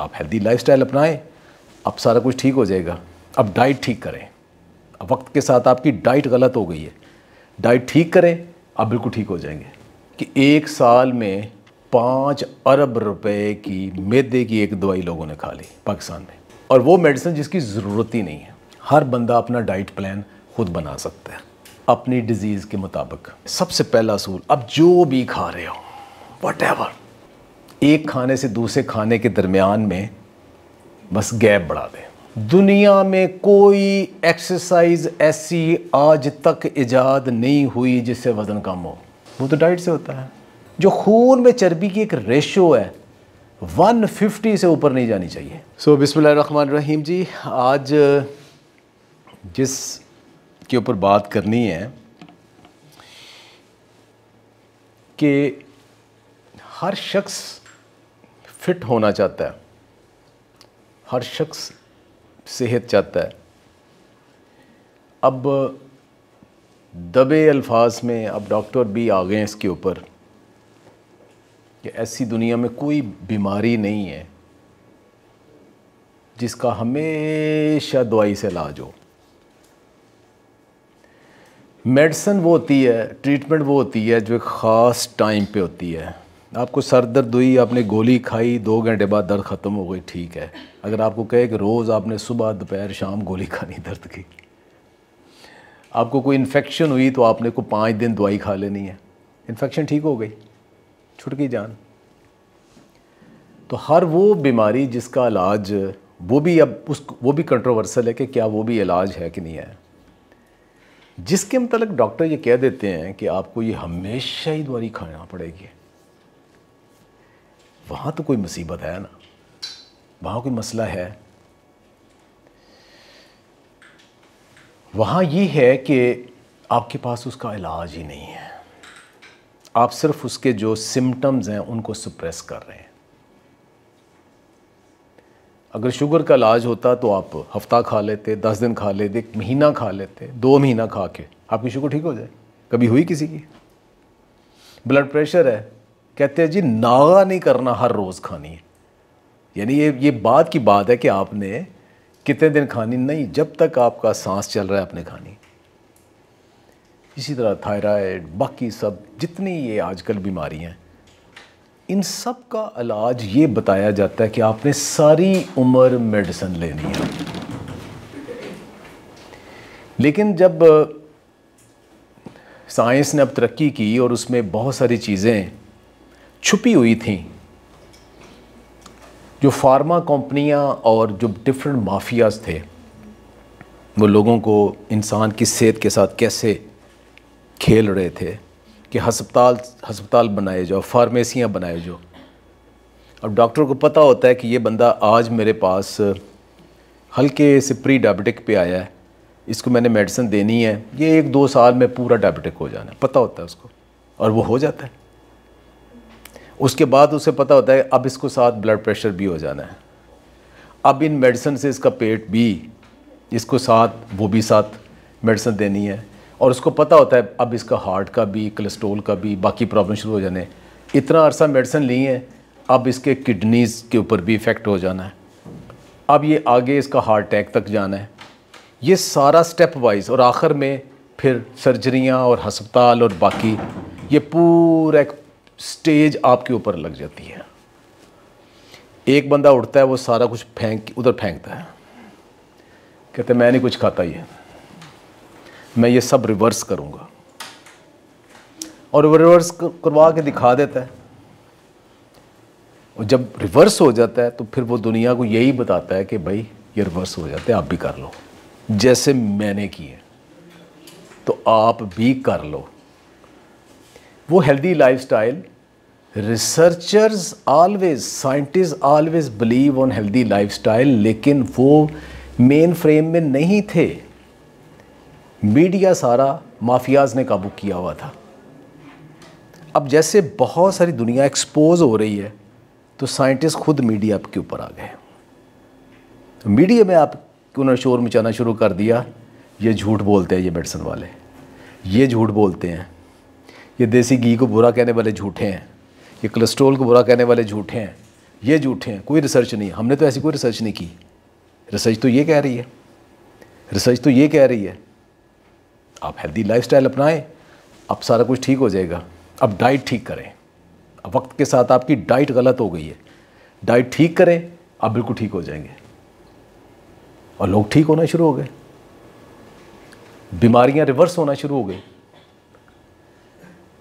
आप healthy lifestyle अपनाएं, अब सारा कुछ ठीक हो जाएगा। अब डाइट ठीक करें, अब वक्त के साथ आपकी डाइट गलत हो गई है, डाइट ठीक करें, आप बिल्कुल ठीक हो जाएंगे। कि 1 साल में 5 अरब रुपए की मैदे की एक दवाई लोगों ने खा ली पाकिस्तान में, और वो मेडिसिन जिसकी ज़रूरत ही नहीं है। हर बंदा अपना डाइट प्लान खुद बना सकता है अपनी डिजीज़ के मुताबिक। सबसे पहला असूल, अब जो भी खा रहे हो व्हाटएवर, एक खाने से दूसरे खाने के दरमियान में बस गैप बढ़ा दें। दुनिया में कोई एक्सरसाइज ऐसी आज तक इजाद नहीं हुई जिससे वज़न कम हो, वो तो डाइट से होता है। जो खून में चर्बी की एक रेशो है 150 से ऊपर नहीं जानी चाहिए। सो बिस्मिल्लाहिर्रहमानिर्रहीम जी, आज जिस के ऊपर बात करनी है कि हर शख्स फिट होना चाहता है, हर शख्स सेहत चाहता है। अब दबे अल्फाज में अब डॉक्टर भी आ गए हैं इसके ऊपर कि ऐसी दुनिया में कोई बीमारी नहीं है जिसका हमेशा दवाई से इलाज हो। मेडिसिन वो होती है, ट्रीटमेंट वो होती है जो एक ख़ास टाइम पे होती है। आपको सर दर्द हुई, आपने गोली खाई, 2 घंटे बाद दर्द ख़त्म हो गई, ठीक है। अगर आपको कहे कि रोज़ आपने सुबह दोपहर शाम गोली खानी दर्द की, आपको कोई इन्फेक्शन हुई तो आपने को 5 दिन दवाई खा लेनी है, इन्फेक्शन ठीक हो गई, छुट गई जान। तो हर वो बीमारी जिसका इलाज, वो भी अब वो भी कंट्रोवर्सल है कि क्या वो भी इलाज है कि नहीं है। जिसके मतलब डॉक्टर ये कह देते हैं कि आपको ये हमेशा ही दवाई खाना पड़ेगी, वहाँ तो कोई मुसीबत है ना, वहाँ कोई मसला है। वहाँ ये है कि आपके पास उसका इलाज ही नहीं है, आप सिर्फ उसके जो सिम्टम्स हैं उनको सप्रेस कर रहे हैं। अगर शुगर का इलाज होता तो आप हफ्ता खा लेते, 10 दिन खा लेते, 1 महीना खा लेते, 2 महीना खा के आपकी शुगर ठीक हो जाए। कभी हुई किसी की? ब्लड प्रेशर है, कहते हैं जी नागा नहीं करना, हर रोज़ खानी है। यानी ये बात की बात है कि आपने कितने दिन खानी नहीं, जब तक आपका सांस चल रहा है आपने खानी। इसी तरह थायराइड, बाकी सब जितनी ये आजकल बीमारी हैं, इन सब का इलाज ये बताया जाता है कि आपने सारी उम्र मेडिसिन लेनी है। लेकिन जब साइंस ने अब तरक्की की और उसमें बहुत सारी चीज़ें छुपी हुई थी, जो फार्मा कंपनियां और जो डिफरेंट माफियाज थे, वो लोगों को इंसान की सेहत के साथ कैसे खेल रहे थे कि हस्पताल बनाए जाओ, फार्मेसियां बनाए जाओ। अब डॉक्टर को पता होता है कि ये बंदा आज मेरे पास हल्के से प्री डायबिटिक पे आया है, इसको मैंने मेडिसिन देनी है, ये 1-2 साल में पूरा डायबिटिक हो जाना है, पता होता है उसको, और वो हो जाता है। उसके बाद उसे पता होता है अब इसको साथ ब्लड प्रेशर भी हो जाना है, अब इन मेडिसिन से इसका पेट भी, इसको साथ वो भी साथ मेडिसिन देनी है, और उसको पता होता है अब इसका हार्ट का भी, कोलेस्ट्रॉल का भी, बाकी प्रॉब्लम शुरू हो जाने। इतना अरसा मेडिसिन ली है, अब इसके किडनीज़ के ऊपर भी इफ़ेक्ट हो जाना है, अब ये आगे इसका हार्ट अटैक तक जाना है। ये सारा स्टेप वाइज, और आखिर में फिर सर्जरियाँ और हस्पताल और बाकी, ये पूरा एक स्टेज आपके ऊपर लग जाती है। एक बंदा उठता है, वो सारा कुछ उधर फेंकता है, कहते मैं नहीं कुछ खाता, ये मैं ये सब रिवर्स करूँगा, और रिवर्स करवा के दिखा देता है। और जब रिवर्स हो जाता है तो फिर वो दुनिया को यही बताता है कि भाई ये रिवर्स हो जाता है, आप भी कर लो जैसे मैंने किए, तो आप भी कर लो। वो healthy lifestyle, researchers always, scientist always believe on healthy lifestyle, लेकिन वो मेन फ्रेम में नहीं थे। मीडिया सारा माफियाज ने काबू किया हुआ था। अब जैसे बहुत सारी दुनिया एक्सपोज हो रही है, तो साइंटिस्ट खुद मीडिया के ऊपर आ गए। तो मीडिया में आप उन्होंने शोर मचाना शुरू कर दिया, ये झूठ बोलते हैं, ये मेडिसिन वाले ये झूठ बोलते हैं, ये देसी घी को बुरा कहने वाले झूठे हैं, ये कोलेस्ट्रॉल को बुरा कहने वाले झूठे हैं, ये झूठे हैं, कोई रिसर्च नहीं है। हमने तो ऐसी कोई रिसर्च नहीं की। रिसर्च तो ये कह रही है, रिसर्च तो ये कह रही है आप हेल्दी लाइफस्टाइल अपनाएं, अब सारा कुछ ठीक हो जाएगा। अब डाइट ठीक करें। अब वक्त के साथ आपकी डाइट गलत हो गई है, डाइट ठीक करें, आप बिल्कुल ठीक हो जाएंगे। और लोग ठीक होना शुरू हो गए, बीमारियां रिवर्स होना शुरू हो गई।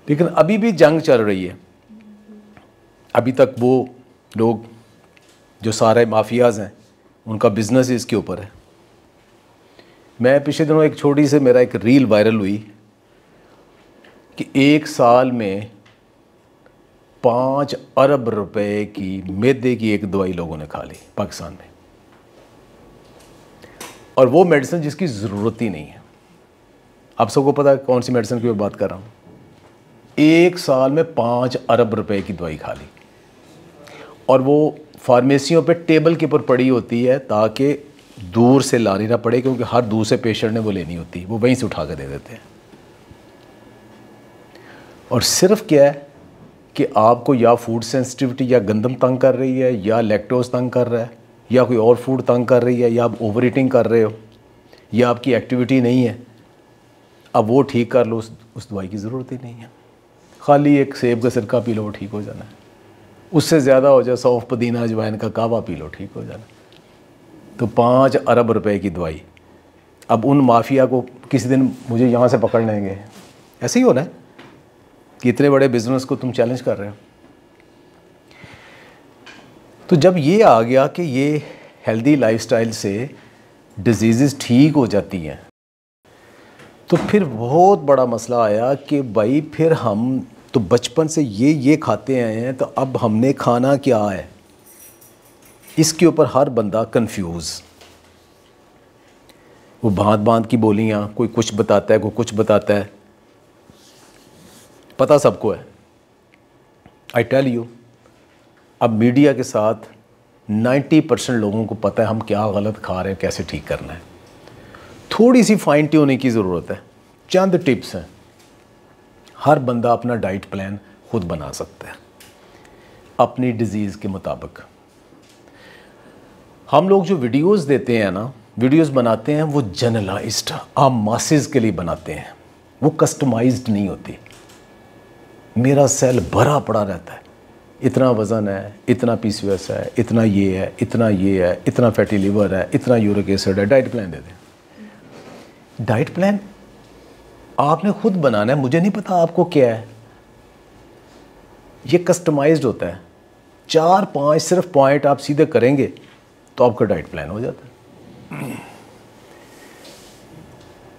लेकिन अभी भी जंग चल रही है। अभी तक वो लोग जो सारे माफियाज़ हैं उनका बिजनेस इसके ऊपर है। मैं पिछले दिनों एक छोटी से मेरा एक रील वायरल हुई कि 1 साल में 5 अरब रुपए की मैदे की एक दवाई लोगों ने खा ली पाकिस्तान में, और वो मेडिसिन जिसकी ज़रूरत ही नहीं है। आप सबको पता है कौन सी मेडिसिन की मैं बात कर रहा हूँ। 1 साल में 5 अरब रुपए की दवाई खा ली, और वो फार्मेसियों पे टेबल के ऊपर पड़ी होती है ताकि दूर से लानी ना पड़े, क्योंकि हर दूसरे पेशेंट ने वो लेनी होती है, वो वहीं से उठा कर दे देते हैं। और सिर्फ क्या है कि आपको या फूड सेंसिटिविटी या गंदम तंग कर रही है, या लैक्टोज तंग कर रहा है, या कोई और फूड तंग कर रही है, या आप ओवर ईटिंग कर रहे हो, या आपकी एक्टिविटी नहीं है, अब वो ठीक कर लो, उस दवाई की ज़रूरत ही नहीं है। खाली एक सेब का सिरका पी लो, वो ठीक हो जाना है। उससे ज़्यादा हो जाए सौंफ पुदीना अजवाइन का कावा पी लो, ठीक हो जाना। तो 5 अरब रुपए की दवाई। अब उन माफिया को किसी दिन मुझे यहाँ से पकड़ लेंगे। ऐसे ही होना है कि इतने बड़े बिजनेस को तुम चैलेंज कर रहे हो। तो जब ये आ गया कि ये हेल्दी लाइफस्टाइल से डिजीज़ ठीक हो जाती हैं, तो फिर बहुत बड़ा मसला आया कि भाई फिर हम तो बचपन से ये खाते आए हैं, तो अब हमने खाना क्या है। इसके ऊपर हर बंदा कंफ्यूज। वो भांत की बोलियां, कोई कुछ बताता है, कोई कुछ बताता है, पता सबको है। आई टेल यू, अब मीडिया के साथ 90% लोगों को पता है हम क्या गलत खा रहे हैं, कैसे ठीक करना है। थोड़ी सी फाइन ट्यूनिंग की ज़रूरत है, चंद टिप्स हैं। हर बंदा अपना डाइट प्लान खुद बना सकता है अपनी डिज़ीज़ के मुताबिक। हम लोग जो वीडियोस देते हैं ना, वीडियोस बनाते हैं, वो जनरलाइज्ड आम मासेस के लिए बनाते हैं, वो कस्टमाइज्ड नहीं होती। मेरा सेल भरा पड़ा रहता है, इतना वज़न है, इतना PCOS है, इतना ये है, इतना ये है, इतना फैटी लिवर है, इतना यूरिक एसिड है। डाइट प्लान दे दें। डाइट प्लान आपने खुद बनाना है, मुझे नहीं पता आपको क्या है। ये कस्टमाइज्ड होता है। 4-5 सिर्फ पॉइंट आप सीधे करेंगे तो आपका डाइट प्लान हो जाता है।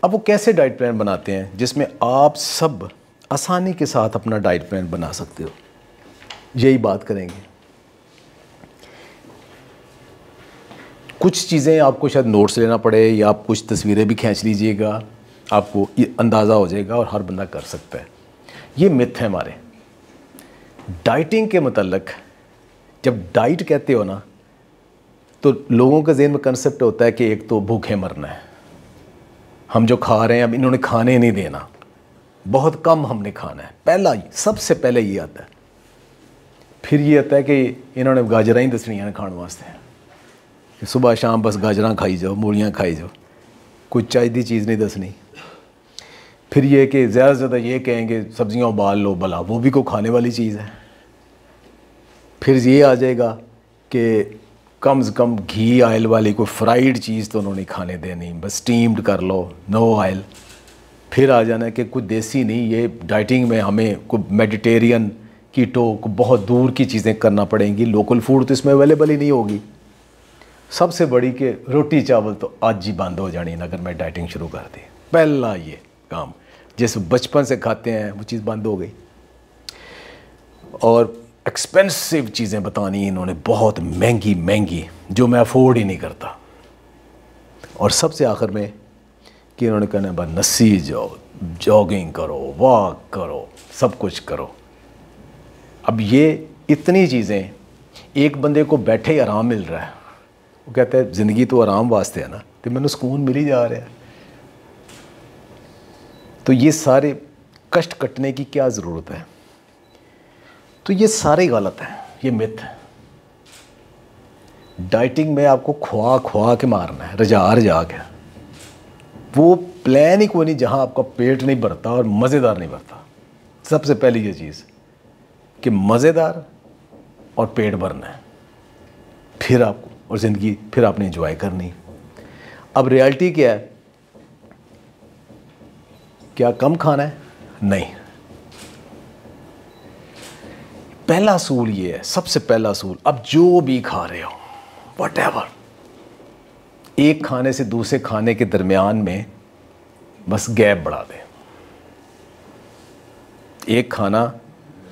अब वो कैसे डाइट प्लान बनाते हैं जिसमें आप सब आसानी के साथ अपना डाइट प्लान बना सकते हो, यही बात करेंगे। कुछ चीज़ें आपको शायद नोट्स लेना पड़े, या आप कुछ तस्वीरें भी खींच लीजिएगा, आपको ये अंदाज़ा हो जाएगा और हर बंदा कर सकता है। ये मिथ है हमारे डाइटिंग के मतलब। जब डाइट कहते हो ना, तो लोगों के ज़हन में कंसेप्ट होता है कि एक तो भूखे मरना है, हम जो खा रहे हैं अब इन्होंने खाने नहीं देना, बहुत कम हमने खाना है। पहला सबसे पहले ये आता है। फिर ये आता है कि इन्होंने गाजरां ही दसनियां ने खाने वास्ते, सुबह शाम बस गाजरां खाई जाओ, मूलियाँ खाई जाओ, कोई चाहिए चीज़ नहीं दसनी। फिर ये कि ज़्यादा से ज़्यादा ये कहेंगे सब्जियां उबाल लो, भला वो भी कोई खाने वाली चीज़ है। फिर ये आ जाएगा कि कम से कम घी ऑयल वाली कोई फ्राइड चीज़ तो उन्होंने खाने देनी, बस स्टीम्ड कर लो, नो ऑयल। फिर आ जाना है कि कुछ देसी नहीं, ये डाइटिंग में हमें कोई मेडिटेरियन कीटो को बहुत दूर की चीज़ें करना पड़ेंगी, लोकल फूड तो इसमें अवेलेबल ही नहीं होगी। सबसे बड़ी कि रोटी चावल तो आज ही बंद हो जानी अगर मैं डाइटिंग शुरू कर दी। पहला ये काम जिस बचपन से खाते हैं वो चीज़ बंद हो गई। और एक्सपेंसिव चीज़ें बतानी इन्होंने, बहुत महंगी महंगी, जो मैं अफोर्ड ही नहीं करता। और सबसे आखिर में कि इन्होंने कहना बस नस्सी जाओ, जॉगिंग करो, वॉक करो, सब कुछ करो। अब ये इतनी चीज़ें, एक बंदे को बैठे ही आराम मिल रहा है, वो कहता है ज़िंदगी तो आराम वास्ते है ना, तो मैंने सुकून मिल ही जा रहा है। तो ये सारे कष्ट कटने की क्या ज़रूरत है। तो ये सारे गलत हैं, ये मिथ है। डाइटिंग में आपको खुआ खुआ के मारना है, रजा रजा के। वो प्लान ही कोई नहीं जहाँ आपका पेट नहीं भरता और मज़ेदार नहीं भरता। सबसे पहली ये चीज़ कि मज़ेदार और पेट भरना है, फिर आपको और ज़िंदगी फिर आपने एंजॉय करनी। अब रियलिटी क्या है? क्या कम खाना है? नहीं। पहला असूल ये है, सबसे पहला असूल, अब जो भी खा रहे हो व्हाटएवर, एक खाने से दूसरे खाने के दरमियान में बस गैप बढ़ा दें। एक खाना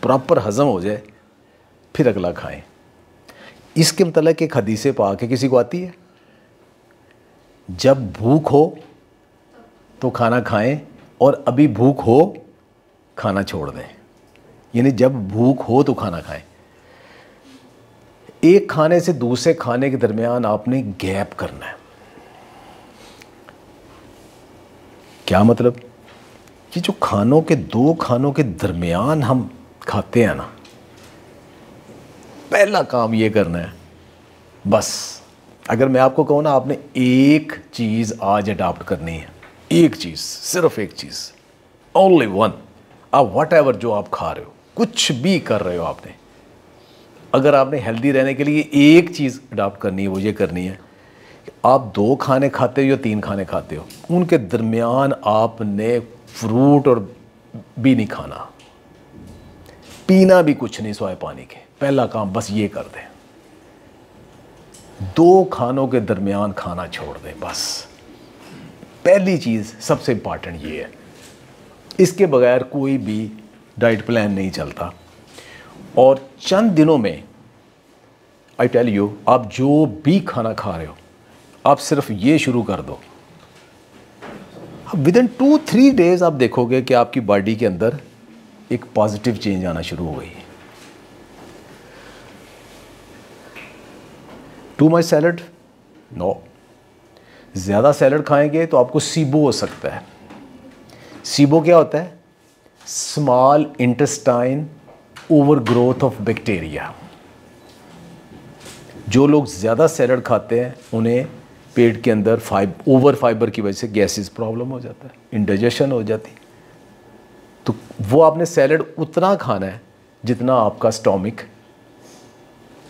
प्रॉपर हजम हो जाए फिर अगला खाएं। इसके मतलब एक हदीस पाक है, किसी को आती है? जब भूख हो तो खाना खाएं और अभी भूख हो खाना छोड़ दें। यानी जब भूख हो तो खाना खाएं। एक खाने से दूसरे खाने के दरमियान आपने गैप करना है। क्या मतलब? कि जो खानों के, दो खानों के दरमियान हम खाते हैं ना, पहला काम ये करना है, बस अगर मैं आपको कहूँ ना, आपने एक चीज़ आज अडॉप्ट करनी है, एक चीज़, सिर्फ एक चीज़, ओनली वन। आप व्हाटएवर जो आप खा रहे हो, कुछ भी कर रहे हो, आपने अगर आपने हेल्दी रहने के लिए एक चीज़ अडॉप्ट करनी है, वो ये करनी है कि आप 2 खाने खाते हो या 3 खाने खाते हो, उनके दरमियान आपने फ्रूट और भी नहीं खाना, पीना भी कुछ नहीं सिवाय पानी के। पहला काम बस ये कर दें, 2 खानों के दरमियान खाना छोड़ दें। बस पहली चीज़, सबसे इम्पॉर्टेंट ये है। इसके बगैर कोई भी डाइट प्लान नहीं चलता। और चंद दिनों में आई टेल यू, आप जो भी खाना खा रहे हो, आप सिर्फ ये शुरू कर दो, विद इन 2-3 डेज आप देखोगे कि आपकी बॉडी के अंदर एक पॉजिटिव चेंज आना शुरू हो गई। Too much salad? नो। ज़्यादा सैलड खाएंगे तो आपको सीबो हो सकता है। सीबो क्या होता है? Small intestine over growth of bacteria. जो लोग ज़्यादा सैलड खाते हैं उन्हें पेट के अंदर ओवर फाइबर की वजह से गैसेस प्रॉब्लम हो जाता है, इंडाइजेशन हो जाती। तो वो आपने सैलड उतना खाना है जितना आपका स्टोमिक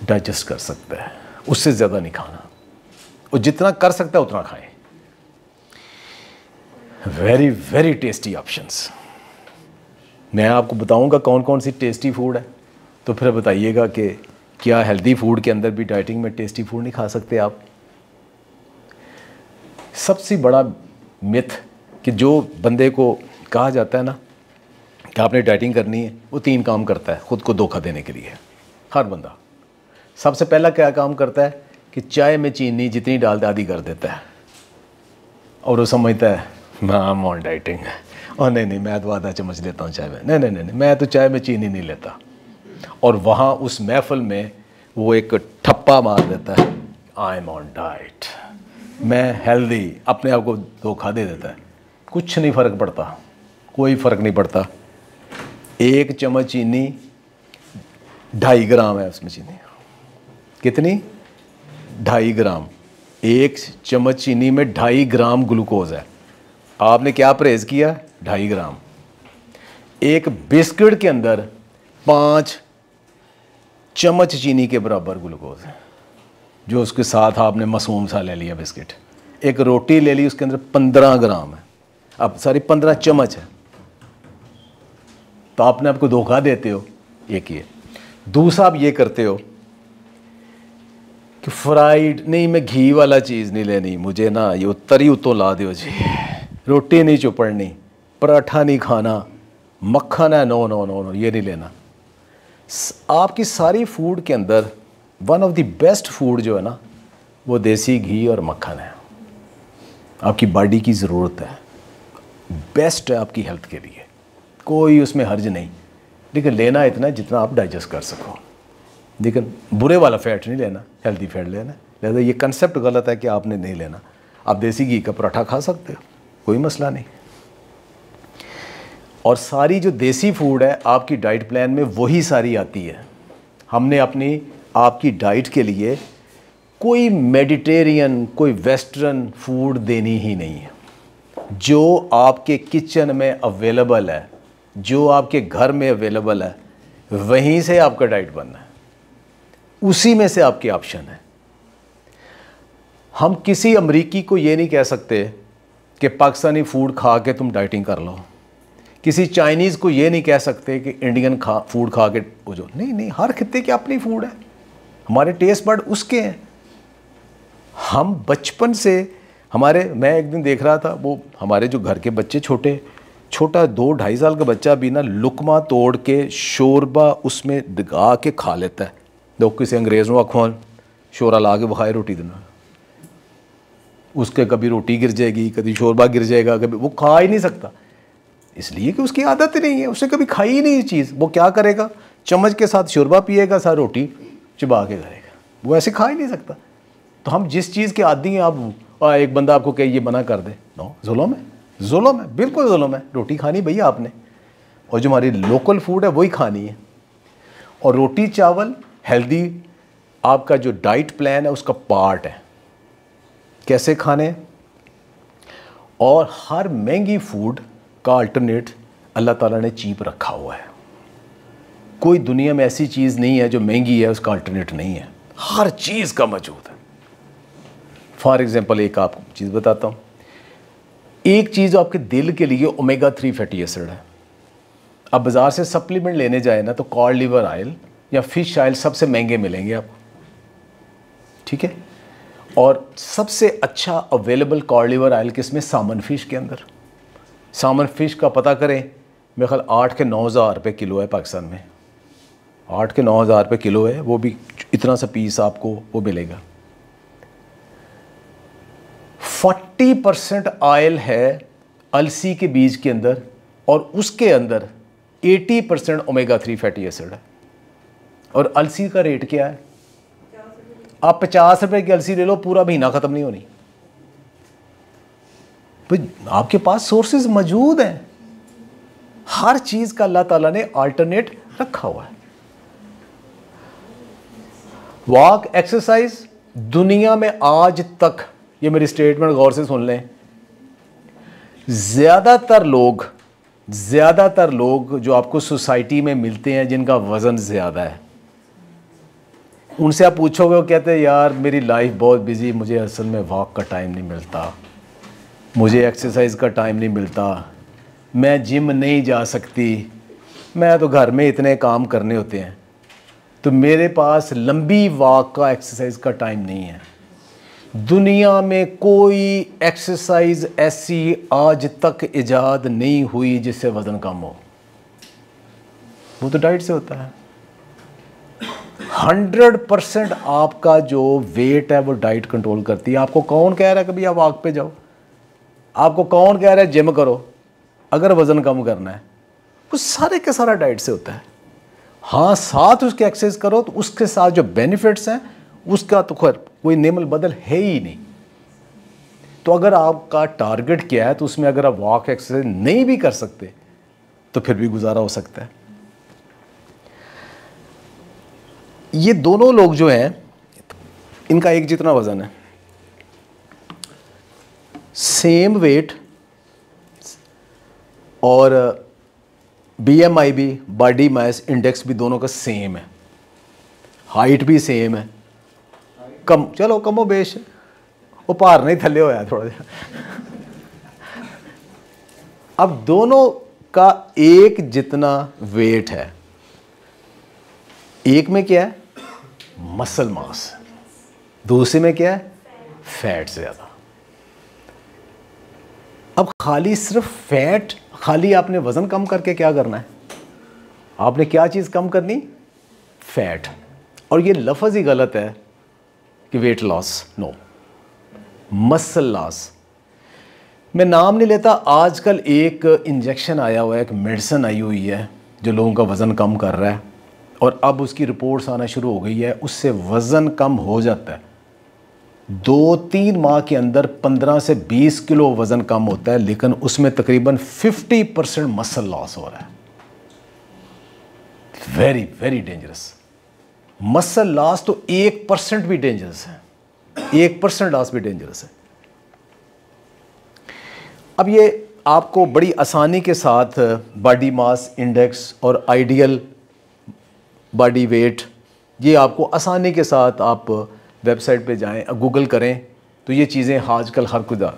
डाइजेस्ट कर सकता है, उससे ज़्यादा नहीं खाना, और जितना कर सकता है उतना खाएं। Very very tasty options. मैं आपको बताऊंगा कौन कौन सी टेस्टी फूड है, तो फिर बताइएगा कि क्या हेल्दी फूड के अंदर भी डाइटिंग में टेस्टी फूड नहीं खा सकते आप। सबसे बड़ा मिथ कि जो बंदे को कहा जाता है ना कि आपने डाइटिंग करनी है, वो 3 काम करता है ख़ुद को धोखा देने के लिए। हर बंदा सबसे पहला क्या काम करता है कि चाय में चीनी जितनी डाल दे आधी कर देता है, और वो समझता है मैं एम ऑन डाइटिंग, और नहीं मैं तो आधा चम्मच लेता हूँ चाय में, नहीं मैं तो चाय में चीनी नहीं लेता। और वहाँ उस महफिल में वो एक ठप्पा मार देता है, आई एम ऑन डाइट, मैं हेल्दी, अपने आप को धोखा दे देता है। कुछ नहीं फ़र्क पड़ता, कोई फ़र्क नहीं पड़ता। 1 चम्मच चीनी 2.5 ग्राम है उसमें चीनी। कितनी? 2.5 ग्राम। 1 चम्मच चीनी में 2.5 ग्राम ग्लूकोज है। आपने क्या परहेज़ किया? 2.5 ग्राम। एक बिस्किट के अंदर 5 चम्मच चीनी के बराबर ग्लूकोज है, जो उसके साथ आपने मासूम सा ले लिया बिस्किट। एक रोटी ले ली, उसके अंदर 15 ग्राम है, अब सारी 15 चम्मच है। तो आपने आपको धोखा देते हो, एक ये। दूसरा आप ये करते हो कि फ्राइड नहीं, मैं घी वाला चीज़ नहीं लेनी, मुझे ना ये तरी उतो ला दो जी, रोटी नहीं चुपड़नी, पराठा नहीं खाना, मक्खन है, नो, ये नहीं लेना। आपकी सारी फूड के अंदर one of the best food जो है ना, वो देसी घी और मक्खन है। आपकी बॉडी की ज़रूरत है, बेस्ट है आपकी हेल्थ के लिए, कोई उसमें हर्ज नहीं। लेकिन लेना इतना जितना आप डाइजेस्ट कर सको, लेकिन बुरे वाला फैट नहीं लेना, हेल्दी फैट लेना। लिहाजा ये कंसेप्ट गलत है कि आपने नहीं लेना। आप देसी घी का पराठा खा सकते हो, कोई मसला नहीं। और सारी जो देसी फूड है आपकी डाइट प्लान में वही सारी आती है। हमने अपनी आपकी डाइट के लिए कोई मेडिटेरियन, कोई वेस्टर्न फूड देनी ही नहीं है। जो आपके किचन में अवेलेबल है, जो आपके घर में अवेलेबल है, वहीं से आपका डाइट बनना है, उसी में से आपके ऑप्शन है। हम किसी अमरीकी को ये नहीं कह सकते कि पाकिस्तानी फूड खा के तुम डाइटिंग कर लो, किसी चाइनीज़ को ये नहीं कह सकते कि इंडियन फूड खा के वो जो नहीं, हर खित्ते की अपनी फूड है, हमारे टेस्ट बड उसके हैं। हम बचपन से मैं एक दिन देख रहा था, वो हमारे जो घर के बच्चे छोटा 2-2.5 साल का बच्चा भी ना लुकमा तोड़ के शोरबा उसमें दगा के खा लेता है। लोग किसी अंग्रेज़ में आखों शोरा ला के बखाए रोटी देना, उसके कभी रोटी गिर जाएगी, कभी शोरबा गिर जाएगा, कभी वो खा ही नहीं सकता, इसलिए कि उसकी आदत ही नहीं है, उसने कभी खाई ही नहीं ये चीज़। वो क्या करेगा, चम्मच के साथ शोरबा पिएगा, साथ रोटी चबा के करेगा, वो ऐसे खा ही नहीं सकता। तो हम जिस चीज़ के आदी हैं, आप एक बंदा आपको कहे ये मना कर दे, नो, जुल्म है, बिल्कुल जुल्म है। रोटी खानी भैया आपने, और जो हमारी लोकल फूड है वही खानी है। और रोटी चावल हेल्दी आपका जो डाइट प्लान है उसका पार्ट है, कैसे खाने। और हर महंगी फूड का अल्टरनेट अल्लाह ताला ने चीप रखा हुआ है। कोई दुनिया में ऐसी चीज़ नहीं है जो महंगी है उसका अल्टरनेट नहीं है, हर चीज़ का मौजूद है। फॉर एग्जांपल एक आपको चीज़ बताता हूँ, एक चीज़ आपके दिल के लिए ओमेगा 3 फैटी एसिड है। अब बाज़ार से सप्लीमेंट लेने जाए ना तो कॉड लिवर ऑयल या फिश ऑयल सबसे महंगे मिलेंगे आपको, ठीक है। और सबसे अच्छा अवेलेबल कॉड लिवर ऑयल किसमें, सामन फिश के अंदर। सामन फिश का पता करें, मेरे ख्याल 8 के 9 हज़ार रुपये किलो है पाकिस्तान में, 8 के 9 हज़ार रुपये किलो है, वो भी इतना सा पीस आपको वो मिलेगा। 40% ऑयल है अलसी के बीज के अंदर, और उसके अंदर 80% ओमेगा 3 फैटी एसिड है। और अलसी का रेट क्या है, आप 50 रुपए की अलसी ले लो, पूरा महीना ख़त्म नहीं होनी। भाई आपके पास सोर्सेज मौजूद हैं, हर चीज़ का अल्लाह ताला ने अल्टरनेट रखा हुआ है। वॉक एक्सरसाइज दुनिया में आज तक, ये मेरी स्टेटमेंट गौर से सुन लें, ज़्यादातर लोग जो आपको सोसाइटी में मिलते हैं जिनका वज़न ज़्यादा है, उनसे आप पूछोगे वो कहते हैं यार मेरी लाइफ बहुत बिजी, मुझे असल में वॉक का टाइम नहीं मिलता, मुझे एक्सरसाइज का टाइम नहीं मिलता, मैं जिम नहीं जा सकती, मैं तो घर में इतने काम करने होते हैं, तो मेरे पास लंबी वॉक का एक्सरसाइज का टाइम नहीं है। दुनिया में कोई एक्सरसाइज ऐसी आज तक इजाद नहीं हुई जिससे वज़न कम हो, वो तो डाइट से होता है। 100% आपका जो वेट है वो डाइट कंट्रोल करती है। आपको कौन कह रहा है कि भैया वॉक पे जाओ, आपको कौन कह रहा है जिम करो अगर वज़न कम करना है, वो सारे के सारा डाइट से होता है। हाँ, साथ उसके एक्सरसाइज करो तो उसके साथ जो बेनिफिट्स हैं उसका तो खैर कोई नेमल बदल है ही नहीं। तो अगर आपका टारगेट क्या है तो उसमें अगर आप वॉक एक्सरसाइज नहीं भी कर सकते तो फिर भी गुजारा हो सकता है। ये दोनों लोग जो हैं इनका एक जितना वज़न है, सेम वेट, और BMI भी, बॉडी मास इंडेक्स भी दोनों का सेम है, हाइट भी सेम है, कमो बेश वो भार नहीं थले होया थोड़ा सा। अब दोनों का एक जितना वेट है, एक में क्या है मसल मास, दूसरे में क्या है फैट ज़्यादा। अब खाली सिर्फ फैट, खाली आपने वज़न कम करके क्या करना है, आपने क्या चीज़ कम करनी, फैट। और ये लफ्ज़ ही गलत है कि weight loss, no, muscle loss. मैं नाम नहीं लेता, आजकल एक इंजेक्शन आया हुआ है, एक मेडिसिन आई हुई है जो लोगों का वज़न कम कर रहा है, और अब उसकी रिपोर्ट्स आना शुरू हो गई है, उससे वज़न कम हो जाता है। 2-3 माह के अंदर 15 से 20 किलो वज़न कम होता है, लेकिन उसमें तकरीबन 50% मसल लॉस हो रहा है। Very very dangerous. Muscle loss तो 1% भी डेंजरस है। 1% लॉस भी डेंजरस है। अब ये आपको बड़ी आसानी के साथ बॉडी मास इंडेक्स और आइडियल बॉडी वेट, ये आपको आसानी के साथ आप वेबसाइट पे जाएं, गूगल करें तो ये चीज़ें आजकल हर खुदा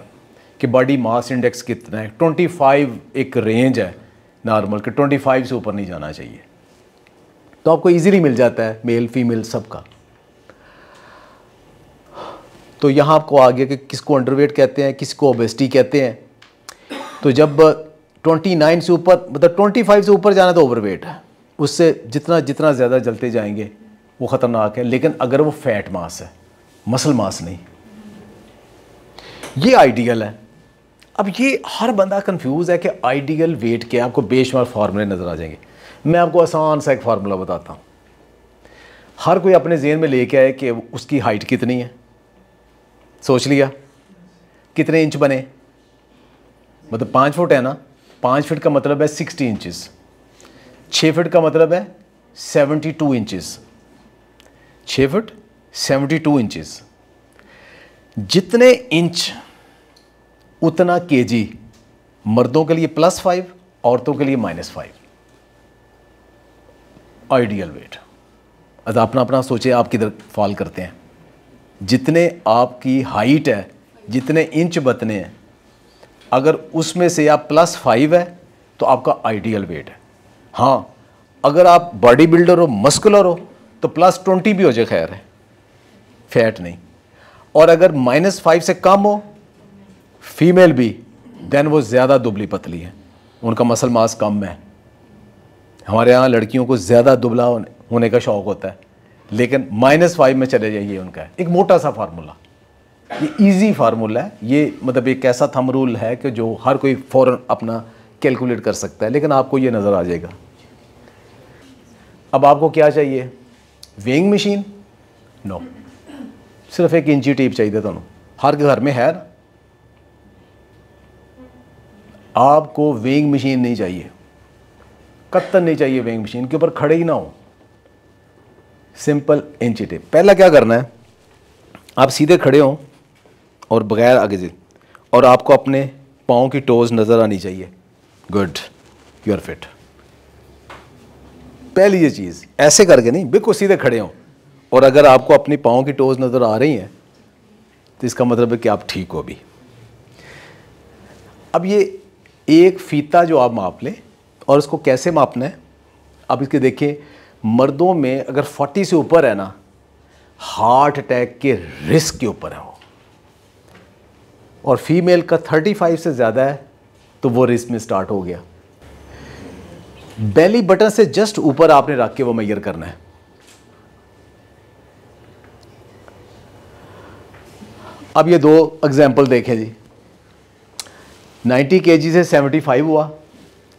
कि बॉडी मास इंडेक्स कितना है, 25 एक रेंज है नॉर्मल कि 25 से ऊपर नहीं जाना चाहिए, तो आपको इजीली मिल जाता है मेल फीमेल सबका। तो यहाँ आपको आ गया कि किसको अंडरवेट कहते हैं, किसको ओबेसिटी कहते हैं। तो जब 29 से ऊपर, मतलब 25 से ऊपर जाना तो ओवरवेट है, उससे जितना जितना ज़्यादा जलते जाएंगे वो ख़तरनाक है। लेकिन अगर वो फैट मास है, मसल मास नहीं, ये आइडियल है। अब ये हर बंदा कंफ्यूज है कि आइडियल वेट क्या है, आपको बेशुमार फार्मूले नज़र आ जाएंगे। मैं आपको आसान सा एक फार्मूला बताता हूँ। हर कोई अपने ज़हन में लेके आए कि उसकी हाइट कितनी है, सोच लिया कितने इंच बने, मतलब 5 फुट है ना, 5 फीट का मतलब है 60 इंचज़, 6 फीट का मतलब है 72 इंचज़, 6 फुट 72 इंचज़। जितने इंच उतना केजी, मर्दों के लिए +5, औरतों के लिए -5 आइडियल वेट। अब अपना अपना सोचे आप किधर फॉल करते हैं। जितने आपकी हाइट है, जितने इंच बतने हैं, अगर उसमें से आप +5 है तो आपका आइडियल वेट है। हाँ, अगर आप बॉडी बिल्डर हो, मस्कुलर हो तो +20 भी हो जाए, खैर है, फैट नहीं। और अगर -5 से कम हो, फीमेल भी, देन वो ज़्यादा दुबली पतली है, उनका मसल मास कम है। हमारे यहाँ लड़कियों को ज़्यादा दुबला होने का शौक़ होता है, लेकिन -5 में चले जाइए उनका। एक मोटा सा फार्मूला, ये इजी फार्मूला है, ये मतलब एक ऐसा थंब रूल है कि जो हर कोई फ़ौरन अपना कैलकुलेट कर सकता है, लेकिन आपको ये नज़र आ जाएगा। अब आपको क्या चाहिए, वेइंग मशीन? नो, सिर्फ एक इंची टेप चाहिए दोनों, हर घर में है ना। आपको वेइंग मशीन नहीं चाहिए, कत्तन नहीं चाहिए, वेइंग मशीन के ऊपर खड़े ही ना हो, सिंपल इंची टेप। पहला क्या करना है, आप सीधे खड़े हों और बगैर आगे से, और आपको अपने पाँव की टोज़ नज़र आनी चाहिए। Good, you are fit. पहली ये चीज़, ऐसे करके नहीं, बिल्कुल सीधे खड़े हों, और अगर आपको अपनी पाँव की टोज़ नज़र आ रही हैं तो इसका मतलब है कि आप ठीक हो भी। अब ये एक फीता जो आप माप लें, और उसको कैसे मापना है, अब इसके देखिए, मर्दों में अगर 40 से ऊपर है ना, हार्ट अटैक के रिस्क के ऊपर है वो, और फीमेल का 35 से ज़्यादा है तो वो रिस्क में स्टार्ट हो गया। बेली बटन से जस्ट ऊपर आपने रख के वो मेजर करना है। अब ये 2 एग्जाम्पल देखें जी, 90 kg से 75 हुआ,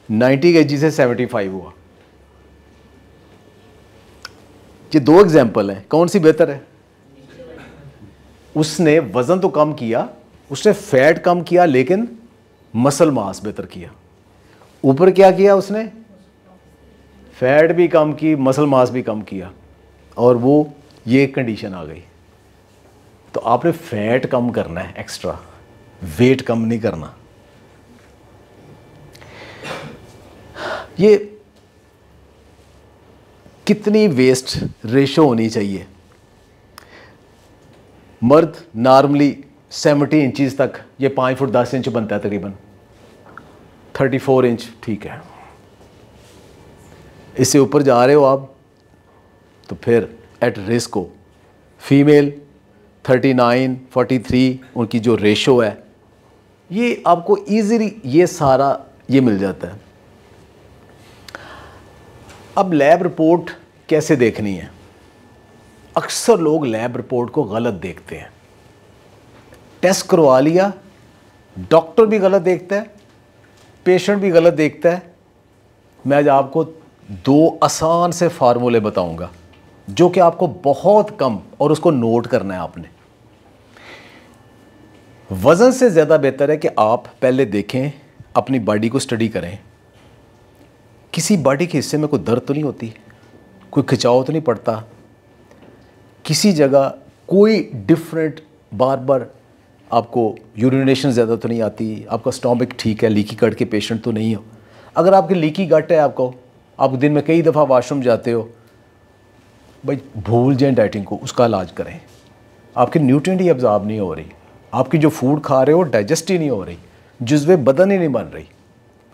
90 kg से 75 हुआ। ये 2 एग्जाम्पल हैं, कौन सी बेहतर है? उसने वजन तो कम किया, उसने फैट कम किया, लेकिन मसल मास बेहतर किया। ऊपर क्या किया उसने? फैट भी कम की, मसल मास भी कम किया, और वो ये कंडीशन आ गई। तो आपने फैट कम करना है एक्स्ट्रा, वेट कम नहीं करना। ये कितनी वेस्ट रेशो होनी चाहिए? मर्द नॉर्मली 70 इंचज़ तक, ये 5 फुट 10 इंच बनता है तकरीबन, 34 इंच ठीक है। इससे ऊपर जा रहे हो आप तो फिर एट रिस्क हो। फीमेल 39, 43 उनकी जो रेशो है, ये आपको ईज़िली ये सारा ये मिल जाता है। अब लैब रिपोर्ट कैसे देखनी है? अक्सर लोग लैब रिपोर्ट को गलत देखते हैं। टेस्ट करवा लिया, डॉक्टर भी गलत देखता है, पेशेंट भी गलत देखता है। मैं आज आपको 2 आसान से फार्मूले बताऊंगा जो कि आपको बहुत कम, और उसको नोट करना है आपने। वज़न से ज़्यादा बेहतर है कि आप पहले देखें, अपनी बॉडी को स्टडी करें। किसी बॉडी के हिस्से में कोई दर्द तो नहीं होती, कोई खिंचाव तो नहीं पड़ता, किसी जगह कोई डिफरेंट बार बार आपको यूरिनेशन ज़्यादा तो नहीं आती, आपका स्टोमक ठीक है, लीकी गट के पेशेंट तो नहीं हो। अगर आपकी लीकी गट है, आप दिन में कई दफ़ा वॉशरूम जाते हो, भाई भूल जाएं डाइटिंग को, उसका इलाज करें। आपके न्यूट्रिएंट ही अब्जॉर्ब नहीं हो रही, आपकी जो फूड खा रहे हो डाइजेस्ट ही नहीं हो रही, जुज़्वे बदन ही नहीं बन रही।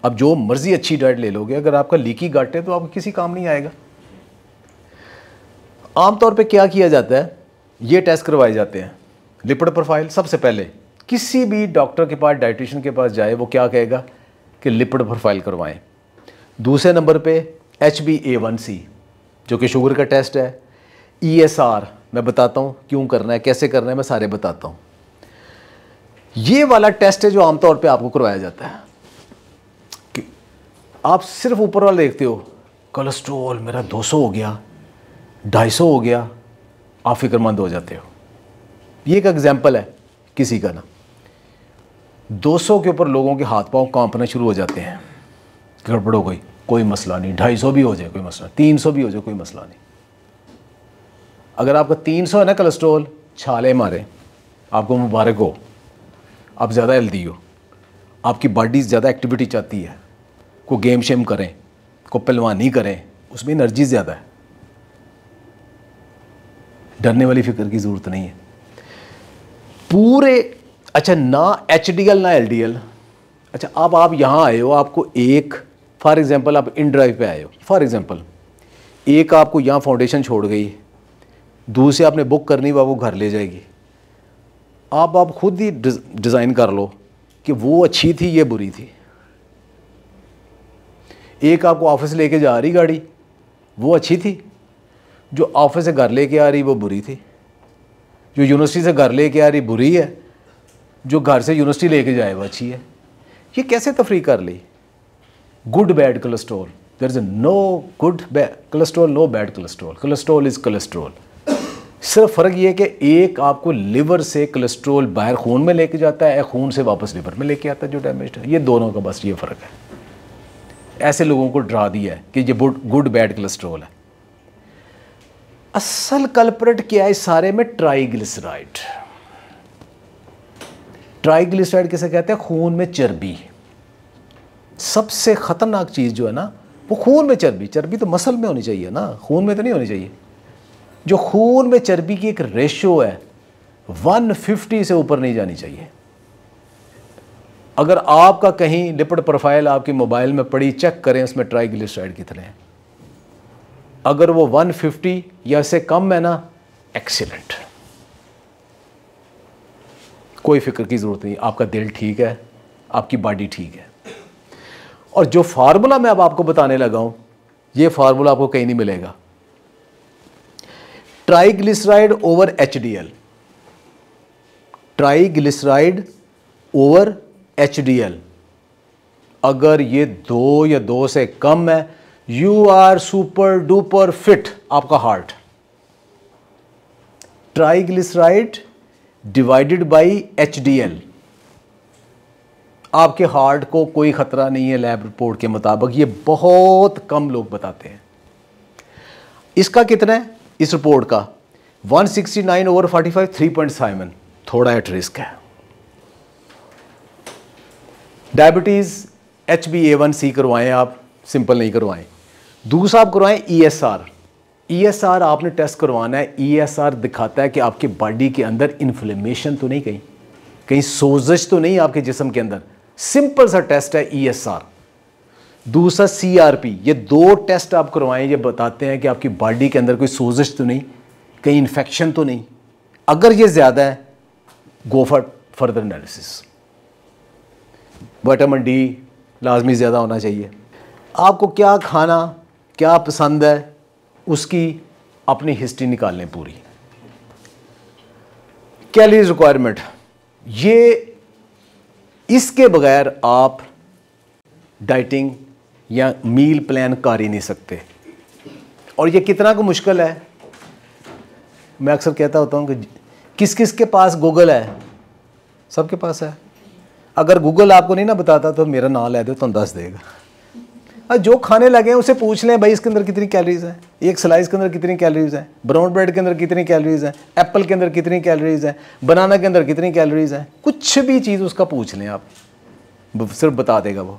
अब जो मर्जी अच्छी डाइट ले लोगे, अगर आपका लीकी गट है तो आपको किसी काम नहीं आएगा। आमतौर पे क्या किया जाता है, ये टेस्ट करवाए जाते हैं। लिपिड प्रोफाइल सबसे पहले, किसी भी डॉक्टर के पास, डाइटिशियन के पास जाए, वो क्या कहेगा कि लिपिड प्रोफाइल करवाएं। दूसरे नंबर पे HbA1c जो कि शुगर का टेस्ट है। ESR मैं बताता हूँ क्यों करना है, कैसे करना है, मैं सारे बताता हूँ। ये वाला टेस्ट है जो आमतौर पे आपको करवाया जाता है कि आप सिर्फ ऊपर वाला देखते हो, कोलेस्ट्रॉल मेरा 200 हो गया, 250 हो गया, आप फिक्रमंद हो जाते हो। ये एक एग्जाम्पल है किसी का ना। 200 के ऊपर लोगों के हाथ पांव कांपना शुरू हो जाते हैं, गड़बड़ हो गई, कोई मसला नहीं। 250 भी हो जाए कोई मसला, 300 भी हो जाए कोई मसला नहीं। अगर आपका 300 है ना कोलेस्ट्रॉल, छाले मारे, आपको मुबारक हो, आप ज़्यादा हेल्दी हो, आपकी बॉडी ज़्यादा एक्टिविटी चाहती है, को गेम शेम करें, को पहलवानी करें, उसमें एनर्जी ज़्यादा है, डरने वाली फिक्र की ज़रूरत नहीं है। पूरे अच्छा ना HDL ना LDL। अच्छा अब आप यहाँ आए हो, आपको एक फॉर एग्ज़ाम्पल आप इन ड्राइव पे आए हो, फॉर एग्ज़ाम्पल एक आपको यहाँ फाउंडेशन छोड़ गई, दूसरे आपने बुक करनी वो घर ले जाएगी। आप खुद ही डिज़ाइन कर लो कि वो अच्छी थी ये बुरी थी। एक आपको ऑफिस लेके जा रही गाड़ी, वो अच्छी थी, जो ऑफिस से घर लेके आ रही वो बुरी थी, जो यूनिवर्सिटी से घर लेके आ रही बुरी है, जो घर से यूनिवर्सिटी लेके जाए वो अच्छी है। ये कैसे तफरीक कर ली? Good bad cholesterol, there is no good cholesterol, no bad cholesterol, cholesterol is cholesterol. सिर्फ फ़र्क ये है कि एक आपको लिवर से कोलेस्ट्रॉल बाहर खून में लेके जाता है, खून से वापस लिवर में लेके आता है जो डैमेज है। ये दोनों का बस ये फ़र्क है। ऐसे लोगों को डरा दिया है कि ये गुड बैड कोलेस्ट्रॉल है। असल कल्प्रिट क्या है इस सारे में? ट्राइग्लिसराइड। ट्राइग्लिसराइड किसे कहते हैं? खून में चर्बी। सबसे ख़तरनाक चीज़ जो है ना वो खून में चर्बी। चर्बी तो मसल में होनी चाहिए ना, खून में तो नहीं होनी चाहिए। जो खून में चर्बी की एक रेशो है 150 से ऊपर नहीं जानी चाहिए। अगर आपका कहीं लिपिड प्रोफाइल आपके मोबाइल में पड़ी, चेक करें उसमें ट्राइग्लिसराइड कितने हैं। अगर वो 150 या से कम है ना, एक्सीलेंट, कोई फिक्र की ज़रूरत नहीं। आपका दिल ठीक है, आपकी बॉडी ठीक है। और जो फार्मूला मैं अब आपको बताने लगा हूं, ये फार्मूला आपको कहीं नहीं मिलेगा। Triglyceride over HDL, triglyceride over HDL, अगर ये 2 या 2 से कम है, you are super duper fit. आपका heart, triglyceride divided by HDL, आपके हार्ट को कोई खतरा नहीं है लैब रिपोर्ट के मुताबिक। ये बहुत कम लोग बताते हैं। इसका कितना है इस रिपोर्ट का? 169 ओवर 45, 3.7, थोड़ा एट रिस्क है। डायबिटीज HbA1c करवाएं आप, सिंपल नहीं करवाएं। दूसरा आप करवाएं ESR। ESR आपने टेस्ट करवाना है। ESR दिखाता है कि आपके बॉडी के अंदर इन्फ्लेमेशन तो नहीं, कहीं सोजश तो नहीं आपके जिस्म के अंदर। सिंपल सा टेस्ट है ESR। दूसरा CRP। ये 2 टेस्ट आप करवाएं, ये बताते हैं कि आपकी बॉडी के अंदर कोई सोजश तो नहीं, कहीं इन्फेक्शन तो नहीं। अगर ये ज़्यादा है, go for further analysis. Vitamin D लाजमी ज़्यादा होना चाहिए। आपको क्या खाना, क्या पसंद है, उसकी अपनी हिस्ट्री निकाल लें पूरी। कैलोरीज रिक्वायरमेंट, ये इसके बगैर आप डाइटिंग या मील प्लान कर ही नहीं सकते। और ये कितना को मुश्किल है। मैं अक्सर कहता होता हूँ कि किस किस के पास गूगल है? सबके पास है। अगर गूगल आपको नहीं ना बताता तो मेरा नाम ले दो, तो दस देगा। जो खाने लगे हैं उसे पूछ लें भाई इसके अंदर कितनी कैलोरीज हैं, एक स्लाइस के अंदर कितनी कैलोरीज हैं, ब्राउन ब्रेड के अंदर कितनी कैलोरीज हैं, एप्पल के अंदर कितनी कैलोरीज हैं, बनाना के अंदर कितनी कैलोरीज हैं, कुछ भी चीज़ उसका पूछ लें आप, सिर्फ बता देगा वो।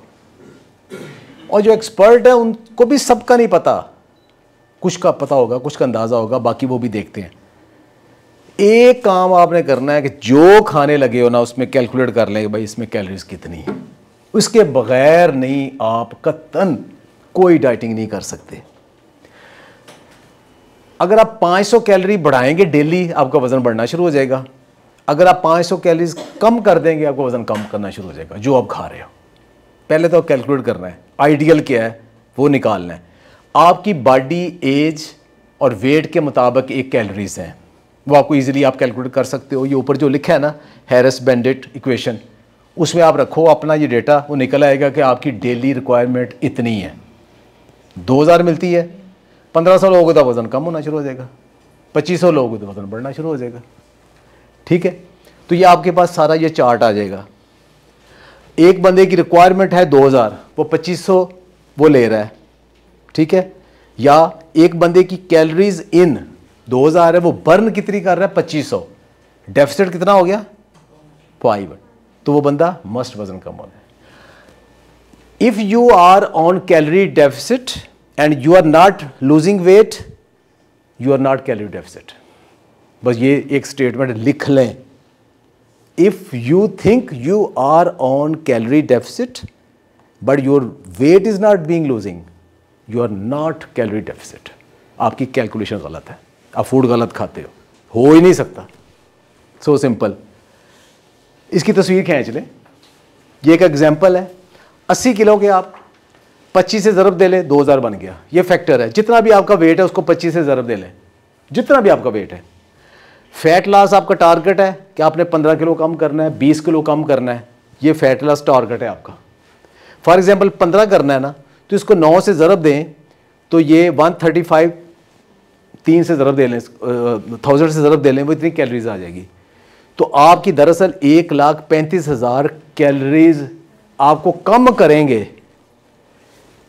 और जो एक्सपर्ट है उनको भी सबका नहीं पता, कुछ का पता होगा, कुछ का अंदाज़ा होगा, बाकी वो भी देखते हैं। एक काम आपने करना है कि जो खाने लगे हो ना उसमें कैलकुलेट कर लें भाई इसमें कैलोरीज कितनी है। उसके बगैर नहीं आप कतन कोई डाइटिंग नहीं कर सकते। अगर आप 500 कैलोरी बढ़ाएंगे डेली आपका वजन बढ़ना शुरू हो जाएगा। अगर आप 500 कैलोरीज कम कर देंगे आपका वजन कम करना शुरू हो जाएगा जो आप खा रहे हो। पहले तो कैलकुलेट करना है आइडियल क्या है वो निकालना है। आपकी बॉडी एज और वेट के मुताबिक एक कैलोरीज हैं, वो आपको इजीली आप कैलकुलेट कर सकते हो। ये ऊपर जो लिखा है ना हैरिस बेंडिट इक्वेशन, उसमें आप रखो अपना ये डेटा, वो निकल आएगा कि आपकी डेली रिक्वायरमेंट इतनी है। 2000 मिलती है, 1500 लोगों का वजन कम होना शुरू हो जाएगा, 2500 लोगों का वजन बढ़ना शुरू हो जाएगा। ठीक है, तो ये आपके पास सारा ये चार्ट आ जाएगा। एक बंदे की रिक्वायरमेंट है 2000, वो 2500 वो ले रहा है, ठीक है। या एक बंदे की कैलोरीज इन 2000 है, वो बर्न कितनी कर रहा है 2500, डेफिसिट कितना हो गया 5, तो वो बंदा मस्ट वजन कम होना है। If you are on calorie deficit and you are not losing weight, you are not calorie deficit. बस ये एक स्टेटमेंट लिख लें। If you think you are on calorie deficit but your weight is not being losing, you are not calorie deficit. आपकी calculation गलत है, आप food गलत खाते हो ही नहीं सकता। So simple. इसकी तस्वीर खींच लें, ये एक एग्जांपल है। 80 किलो के आप 25 से ज़रब दे लें, 2000 बन गया। ये फैक्टर है, जितना भी आपका वेट है उसको 25 से ज़रब दे लें, जितना भी आपका वेट है। फैट लॉस आपका टारगेट है कि आपने 15 किलो कम करना है, 20 किलो कम करना है, ये फैट लॉस टारगेट है आपका। फॉर एग्जांपल 15 करना है ना, तो इसको 9 से ज़रब दें तो ये 135, 3 से ज़रब दे लें, 1000 से ज़रब दे लें, वो इतनी कैलोरीज आ जाएगी। तो आपकी दरअसल 1,35,000 कैलोरीज आपको कम करेंगे।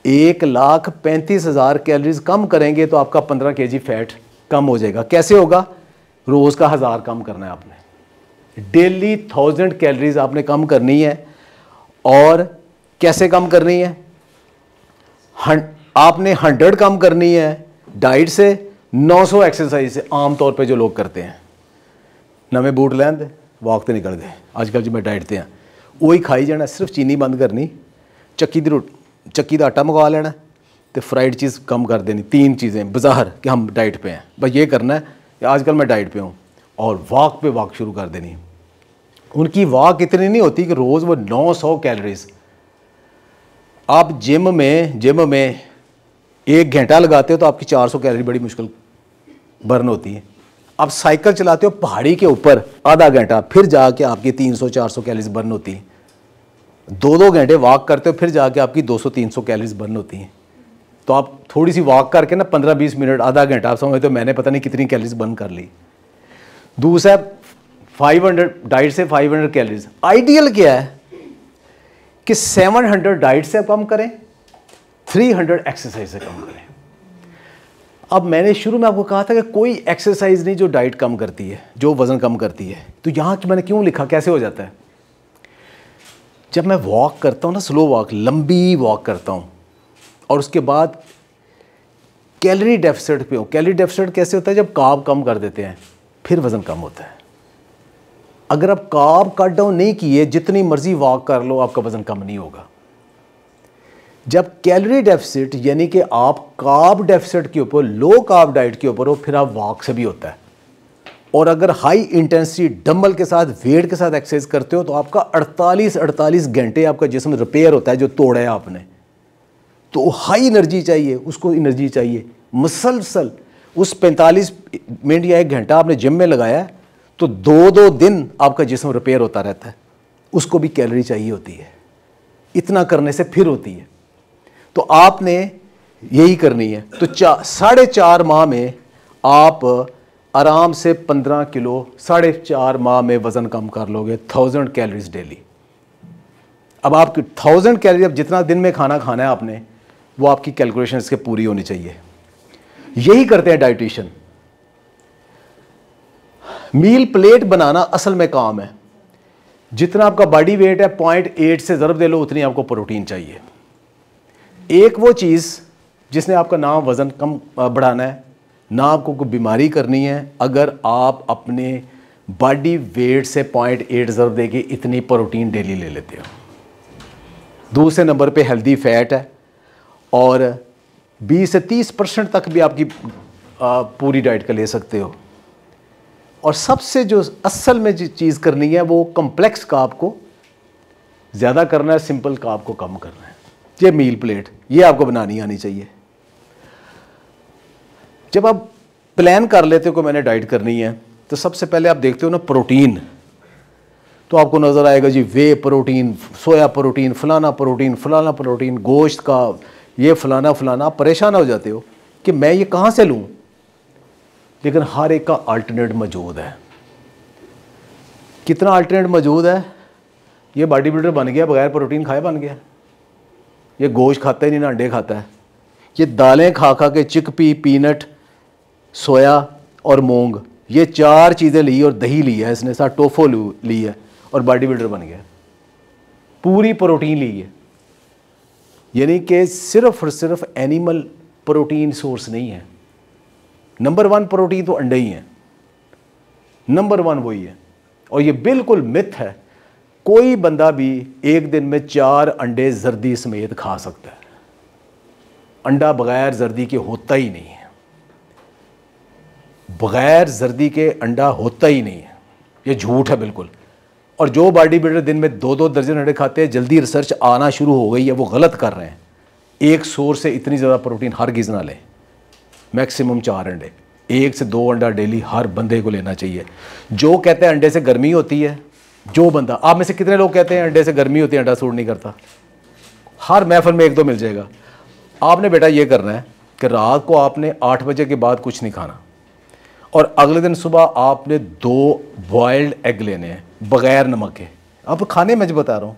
1,35,000 कैलोरीज कम करेंगे तो आपका 15 kg फैट कम हो जाएगा। कैसे होगा? रोज़ का 1000 कम करना है आपने, डेली 1000 कैलोरीज आपने कम करनी है। और कैसे कम करनी है? आपने 100 कम करनी है डाइट से, 900 एक्सरसाइज से, आमतौर पे जो लोग करते हैं। नवे बूट लैन दे वॉक ते निकल गए, आजकल जो मैं डाइट ते हाँ वही खाई जाना, सिर्फ चीनी बंद करनी, चक्की का आटा मंगवा लेना तो फ्राइड चीज़ कम कर देनी। 3 चीज़ें बाज़ार कि हम डाइट पे हैं, बस ये करना है कि आजकल मैं डाइट पे हूँ। और वॉक पे वॉक शुरू कर देनी। उनकी वॉक इतनी नहीं होती कि रोज़ वो 900 कैलोरीज। आप जिम में 1 घंटा लगाते हो तो आपकी 400 कैलोरी बड़ी मुश्किल बर्न होती है। आप साइकिल चलाते हो पहाड़ी के ऊपर आधा घंटा, फिर जाके आपकी 300-400 कैलोरीज बर्न होती हैं। 2-2 घंटे वॉक करते हो, फिर जाके आपकी 200-300 कैलोरीज बर्न होती हैं। तो आप थोड़ी सी वॉक करके ना 15-20 मिनट, आधा घंटा, आप समझते हो मैंने पता नहीं कितनी कैलोरीज बर्न कर ली। दूसरा 500 डाइट से 500 कैलोरीज। आइडियल क्या है कि 700 डाइट से कम करें, 300 एक्सरसाइज से कम करें। अब मैंने शुरू में आपको कहा था कि कोई एक्सरसाइज नहीं जो डाइट कम करती है, जो वज़न कम करती है। तो यहाँ मैंने क्यों लिखा, कैसे हो जाता है? जब मैं वॉक करता हूँ ना, स्लो वॉक, लंबी वॉक करता हूँ, और उसके बाद कैलोरी डेफिसिट पे हूँ। कैलोरी डेफिसिट कैसे होता है? जब कार्ब कम कर देते हैं फिर वज़न कम होता है। अगर आप कार्ब कट डाउन नहीं किए, जितनी मर्जी वॉक कर लो, आपका वज़न कम नहीं होगा। जब कैलोरी डेफिसिट यानी कि आप कार्ब डेफिसिट के ऊपर, लो कार्ब डाइट के ऊपर हो, फिर आप वॉक से भी होता है। और अगर हाई इंटेंसिटी डंबल के साथ, वेट के साथ एक्सरसाइज करते हो तो आपका 48 घंटे आपका जिस्म रिपेयर होता है जो तोड़ा है आपने। तो हाई एनर्जी चाहिए, उसको एनर्जी चाहिए मुसलसल। उस 45 मिनट या 1 घंटा आपने जिम में लगाया तो 2-2 दिन आपका जिस्म रिपेयर होता रहता है, उसको भी कैलोरी चाहिए होती है। इतना करने से फिर होती है। तो आपने यही करनी है। तो 4.5 माह में आप आराम से 15 किलो 4.5 माह में वज़न कम कर लोगे, 1000 कैलोरीज डेली। अब आपकी 1000 कैलोरी, अब जितना दिन में खाना खाना है आपने, वो आपकी कैलकुलेशन इसके पूरी होनी चाहिए। यही करते हैं डाइटिशियन। मील प्लेट बनाना असल में काम है। जितना आपका बॉडी वेट है 0.8 से ज़रब दे लो, उतनी आपको प्रोटीन चाहिए। एक वो चीज़ जिसने आपका ना वज़न कम बढ़ाना है, ना आपको कोई बीमारी करनी है, अगर आप अपने बॉडी वेट से 0.8 ज़रब दे के इतनी प्रोटीन डेली ले लेते हो। दूसरे नंबर पे हेल्दी फैट है, और 20 से 30% तक भी आपकी पूरी डाइट का ले सकते हो। और सबसे जो असल में जो चीज़ करनी है वो कम्प्लेक्स कार्ब को ज़्यादा करना है, सिंपल कार्ब को कम करना है। ये मील प्लेट ये आपको बनानी आनी चाहिए। जब आप प्लान कर लेते हो कि मैंने डाइट करनी है, तो सबसे पहले आप देखते हो ना प्रोटीन, तो आपको नज़र आएगा जी वे प्रोटीन, सोया प्रोटीन, फलाना प्रोटीन, गोश्त का ये फलाना फलाना। आप परेशान हो जाते हो कि मैं ये कहाँ से लूँ, लेकिन हर एक का अल्टरनेट मौजूद है। कितना अल्टरनेट मौजूद है? ये बॉडी बिल्डर बन गया, बगैर प्रोटीन खाए बन गया। ये गोश्त खाता ही नहीं ना अंडे खाता है। ये दालें खा खा के चिकपी, पीनट, सोया और मूंग, ये 4 चीज़ें ली और दही ली है इसने, साथ टोफो ली है और बॉडी बिल्डर बन गया। पूरी प्रोटीन ली है। यानी कि सिर्फ और सिर्फ एनिमल प्रोटीन सोर्स नहीं है। नंबर 1 प्रोटीन तो अंडे ही हैं, नंबर 1 वही है। और ये बिल्कुल मिथ है, कोई बंदा भी एक दिन में 4 अंडे जर्दी समेत खा सकता है। अंडा बगैर जर्दी के होता ही नहीं है, बगैर जर्दी के अंडा होता ही नहीं है। ये झूठ है बिल्कुल। और जो बॉडी बिल्डर दिन में 2-2 दर्जन अंडे खाते हैं, जल्दी रिसर्च आना शुरू हो गई है, वो गलत कर रहे हैं। एक सोर्स से इतनी ज़्यादा प्रोटीन हरगिज़ ना लें। मैक्सिमम 4 अंडे, 1 से 2 अंडा डेली हर बंदे को लेना चाहिए। जो कहते हैं अंडे से गर्मी होती है, जो बंदा, आप में से कितने लोग कहते हैं अंडे से गर्मी होती है, अंडा सूट नहीं करता? हर महफिल में 1-2 मिल जाएगा। आपने बेटा ये करना है कि रात को आपने 8 बजे के बाद कुछ नहीं खाना, और अगले दिन सुबह आपने 2 बॉयल्ड एग लेने हैं बग़ैर नमक के। आप खाने में जो बता रहा हूँ,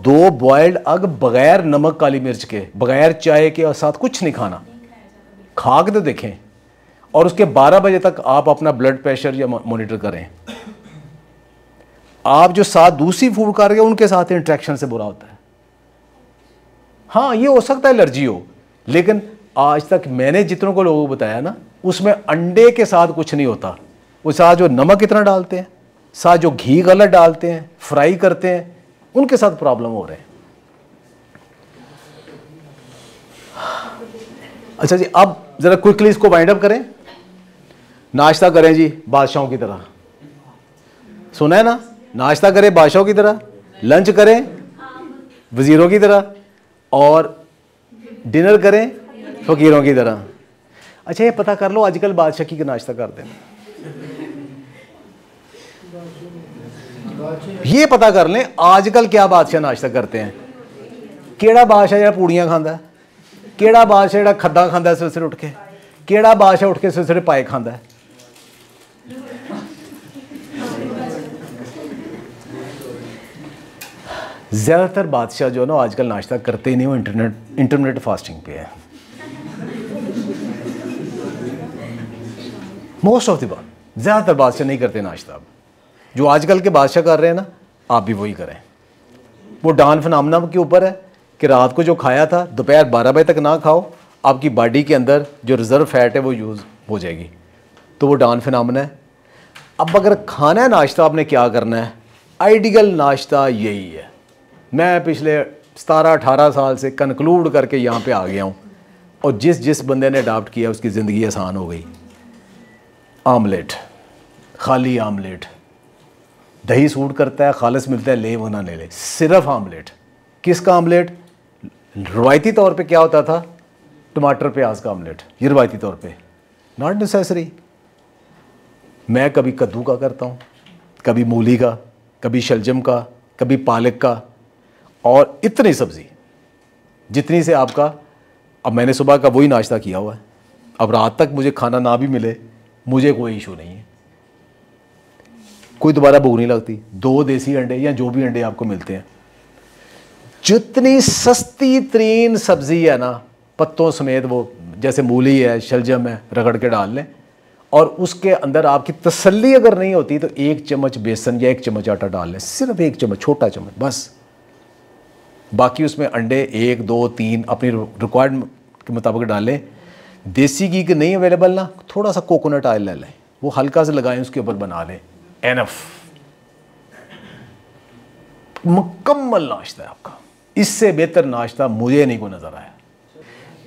2 बॉयल्ड एग बग़ैर नमक, काली मिर्च के, बग़ैर चाय के, और साथ कुछ नहीं खाना। खा के तो देखें। और उसके 12 बजे तक आप अपना ब्लड प्रेशर या मॉनिटर करें। आप जो साथ दूसरी फूड खा रहे हैं उनके साथ इंट्रैक्शन से बुरा होता है। हाँ, ये हो सकता है एलर्जी हो, लेकिन आज तक मैंने जितनों को लोगों को बताया ना, उसमें अंडे के साथ कुछ नहीं होता। वो साथ जो नमक इतना डालते हैं, साथ जो घी गलत डालते हैं, फ्राई करते हैं, उनके साथ प्रॉब्लम हो रहे हैं। अच्छा जी, अब जरा क्विकली इसको वाइंड अप करें। नाश्ता करें जी बादशाहों की तरह, सुना है ना? नाश्ता करें बादशाहों की तरह, लंच करें वजीरों की तरह, और डिनर करें फकीरों की तरह। अच्छा, ये पता कर लो आजकल बादशाह की नाश्ता करते हैं, ये पता कर लें आजकल क्या बादशाह नाश्ता करते हैं। केड़ा बादशाह जरा पूड़ियां खांदा है, केड़ा बादशाह जरा खद्दा खांदा है सवेरे उठ के, केड़ा बादशाह उठ के सवेरे पाए खांदा है। ज़्यादातर बादशाह जो है ना आजकल नाश्ता करते ही नहीं, वो इंटरनेट फास्टिंग पे है। मोस्ट ऑफ द बात ज़्यादातर बादशाह नहीं करते नाश्ता। अब जो आजकल के बादशाह कर रहे हैं ना, आप भी वही करें। वो डान फिनोमेना के ऊपर है कि रात को जो खाया था दोपहर 12 बजे तक ना खाओ, आपकी बॉडी के अंदर जो रिज़र्व फैट है वो यूज़ हो जाएगी। तो वो डान फिनोमेना है। अब अगर खाना है नाश्ता, आपने क्या करना है? आइडियल नाश्ता यही है। मैं पिछले 17-18 साल से कंक्लूड करके यहाँ पे आ गया हूँ, और जिस बंदे ने अडॉप्ट किया उसकी ज़िंदगी आसान हो गई। आमलेट, खाली आमलेट। दही सूट करता है, खालिस मिलता है, ले वो ना ले ले, सिर्फ आमलेट। किसका आमलेट? रवायती तौर पे क्या होता था? टमाटर प्याज का आमलेट, ये रवायती तौर पे, नॉट नेसेसरी। मैं कभी कद्दू का करता हूँ, कभी मूली का, कभी शलजम का, कभी पालक का, और इतनी सब्ज़ी जितनी से आपका। अब मैंने सुबह का वही नाश्ता किया हुआ है। अब रात तक मुझे खाना ना भी मिले, मुझे कोई इशू नहीं है, कोई दोबारा भूख नहीं लगती। 2 देसी अंडे या जो भी अंडे आपको मिलते हैं, जितनी सस्ती तरीन सब्जी है ना, पत्तों समेत, वो जैसे मूली है, शलजम है, रगड़ के डाल लें, और उसके अंदर आपकी तसल्ली अगर नहीं होती तो 1 चम्मच बेसन या 1 चम्मच आटा डाल लें, सिर्फ 1 चम्मच, छोटा चम्मच बस। बाकी उसमें अंडे 1, 2, 3 अपनी रिक्वायर्ड के मुताबिक डालें। देसी घी की नहीं अवेलेबल ना, थोड़ा सा कोकोनट ऑयल ले लें, वो हल्का से लगाएं, उसके ऊपर बना लें, एनफ, मुकम्मल नाश्ता है आपका। इससे बेहतर नाश्ता मुझे नहीं को नजर आया।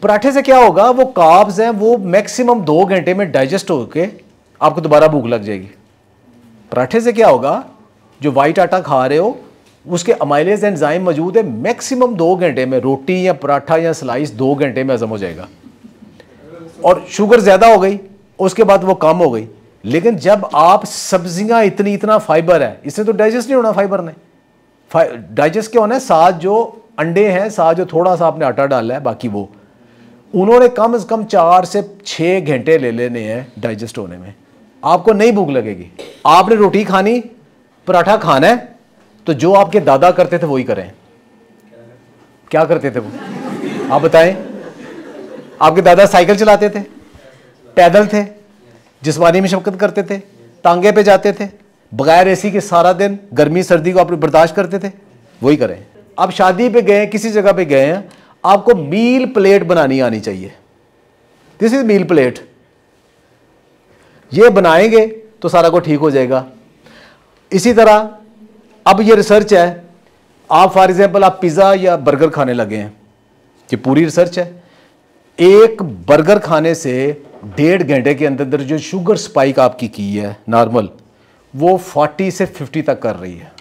पराठे से क्या होगा, वो कार्ब्स हैं, वो मैक्सिमम 2 घंटे में डाइजेस्ट होके आपको दोबारा भूख लग जाएगी। पराठे से क्या होगा, जो वाइट आटा खा रहे हो उसके अमाइलेज एंजाइम मौजूद है, मैक्सिमम 2 घंटे में रोटी या पराठा या स्लाइस 2 घंटे में हजम हो जाएगा। और शुगर ज़्यादा हो गई, उसके बाद वो कम हो गई। लेकिन जब आप सब्जियां इतना फाइबर है, इससे तो डाइजेस्ट नहीं होना, फाइबर ने डाइजेस्ट क्या होना है, साथ जो अंडे हैं, साथ जो थोड़ा सा आपने आटा डाला है, बाकी वो उन्होंने कम से कम 4 से 6 घंटे ले लेने हैं डाइजेस्ट होने में। आपको नहीं भूख लगेगी। आपने रोटी खानी, पराठा खाना है, तो जो आपके दादा करते थे वही करें। क्या करते थे वो, आप बताएं। आपके दादा साइकिल चलाते थे, पैदल थे, जिस्मानी मशक्कत करते थे, टांगे पे जाते थे, बगैर एसी के सारा दिन गर्मी सर्दी को आप बर्दाश्त करते थे, वही करें। आप शादी पे गए, किसी जगह पे गए हैं, आपको मील प्लेट बनानी आनी चाहिए। This is meal plate. ये बनाएंगे तो सारा कुछ ठीक हो जाएगा। इसी तरह अब ये रिसर्च है, आप फॉर एग्जांपल आप पिज़्ज़ा या बर्गर खाने लगे हैं, ये पूरी रिसर्च है। एक बर्गर खाने से 1.5 घंटे के अंदर जो शुगर स्पाइक आपकी की है नॉर्मल, वो 40 से 50 तक कर रही है।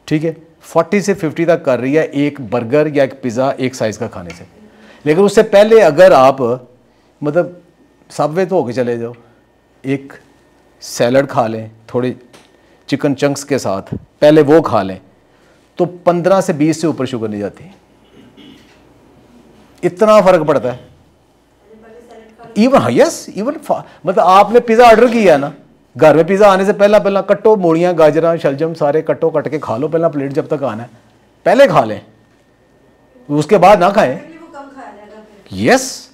ठीक है, 40 से 50 तक कर रही है एक बर्गर या एक पिज़्ज़ा एक साइज़ का खाने से। लेकिन उससे पहले अगर आप मतलब सबवे तो होके चले जाओ, एक सैलड खा लें थोड़ी चिकन चंक्स के साथ, पहले वो खा लें, तो 15 से 20 से ऊपर शुगर नहीं जाती। इतना फर्क पड़ता है। इवन यस, इवन मतलब आपने पिज़्ज़ा ऑर्डर किया ना, घर में पिज़्ज़ा आने से पहला कट्टो मूलियाँ गाजरा शलजम सारे कट्टो कट के खा लो, पहला प्लेट जब तक आना है पहले खा लें, उसके बाद ना खाएं। यस,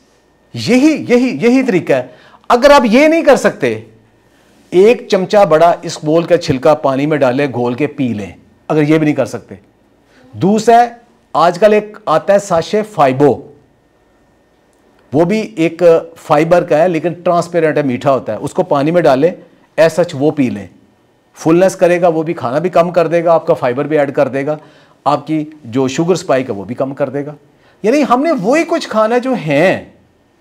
यही तरीका है। अगर आप ये नहीं कर सकते, 1 चमचा बड़ा इस बोल का छिलका पानी में डाले, घोल के पी लें, अगर ये भी नहीं कर सकते। दूसरा आजकल एक आता है साशे फाइबो, वो भी एक फाइबर का है लेकिन ट्रांसपेरेंट है, मीठा होता है, उसको पानी में डालें, ऐसा वो पी लें, फुलनेस करेगा, वो भी खाना भी कम कर देगा, आपका फाइबर भी ऐड कर देगा, आपकी जो शुगर स्पाइक है वो भी कम कर देगा। यानी हमने वही कुछ खाना जो है,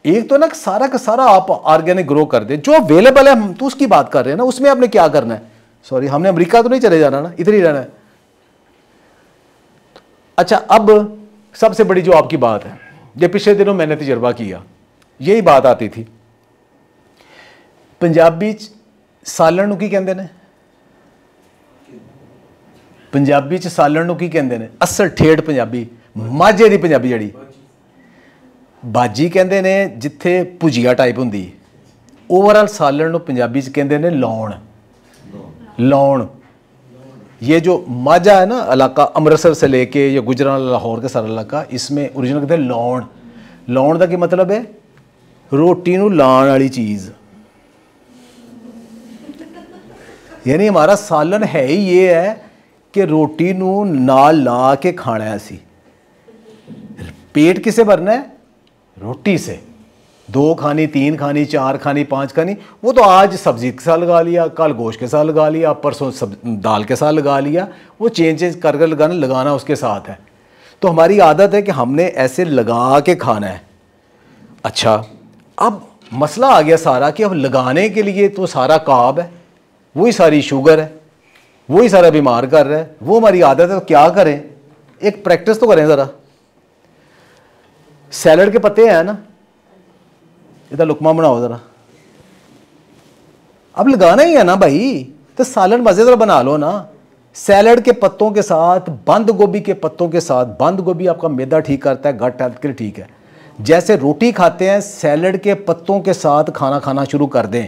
एक तो ना सारा का सारा आप ऑर्गेनिक ग्रो कर दे, जो अवेलेबल है, हम तो उसकी बात कर रहे हैं ना, उसमें आपने क्या करना है। सॉरी, हमने अमेरिका तो नहीं चले जाना ना, इधर ही रहना है। अच्छा, अब सबसे बड़ी जो आपकी बात है, ये पिछले दिनों मैंने तजर्बा किया, यही बात आती थी। पंजाबी सालन की कहते ने, पंजाबी सालन की कहते ने, असल ठेठ पंजाबी माझे की पंजाबी जड़ी बाजी कहते ने, जिथे भुजिया टाइप होंगी। ओवरऑल सालन पंजाबी कहते ने लौण। लौण, ये जो माझा है ना इलाका, अमृतसर से लेके या गुजरात लाहौर का सारा इलाका, इसमें ओरिजिनल कहते हैं लौण। लौण का की मतलब है रोटी नू लाण वाली चीज़। यानी हमारा सालन है ही ये है कि रोटी नू नाल ला के खाना है। असी पेट किसे भरना है, रोटी से। 2 खानी, 3 खानी, 4 खानी, 5 खानी, वो तो आज सब्जी के साथ लगा लिया, कल गोश्त के साथ लगा लिया, परसों दाल के साथ लगा लिया, वो चेंज कर लगाना उसके साथ है। तो हमारी आदत है कि हमने ऐसे लगा के खाना है। अच्छा, अब मसला आ गया सारा कि अब लगाने के लिए तो सारा कार्ब है, वही सारी शुगर है, वही सारा बीमार कर रहा है, वो हमारी आदत है। तो क्या करें, एक प्रैक्टिस तो करें ज़रा। सैलड के पत्ते हैं ना, इधर लुकमा बनाओ ज़रा। अब लगाना ही है ना भाई, तो सालन मज़ेदार बना लो ना। सैलड के पत्तों के साथ, बंद गोभी के पत्तों के साथ, बंद गोभी आपका मैदा ठीक करता है, गट हेल्थ के लिए ठीक है। जैसे रोटी खाते हैं, सैलड के पत्तों के साथ खाना खाना शुरू कर दें।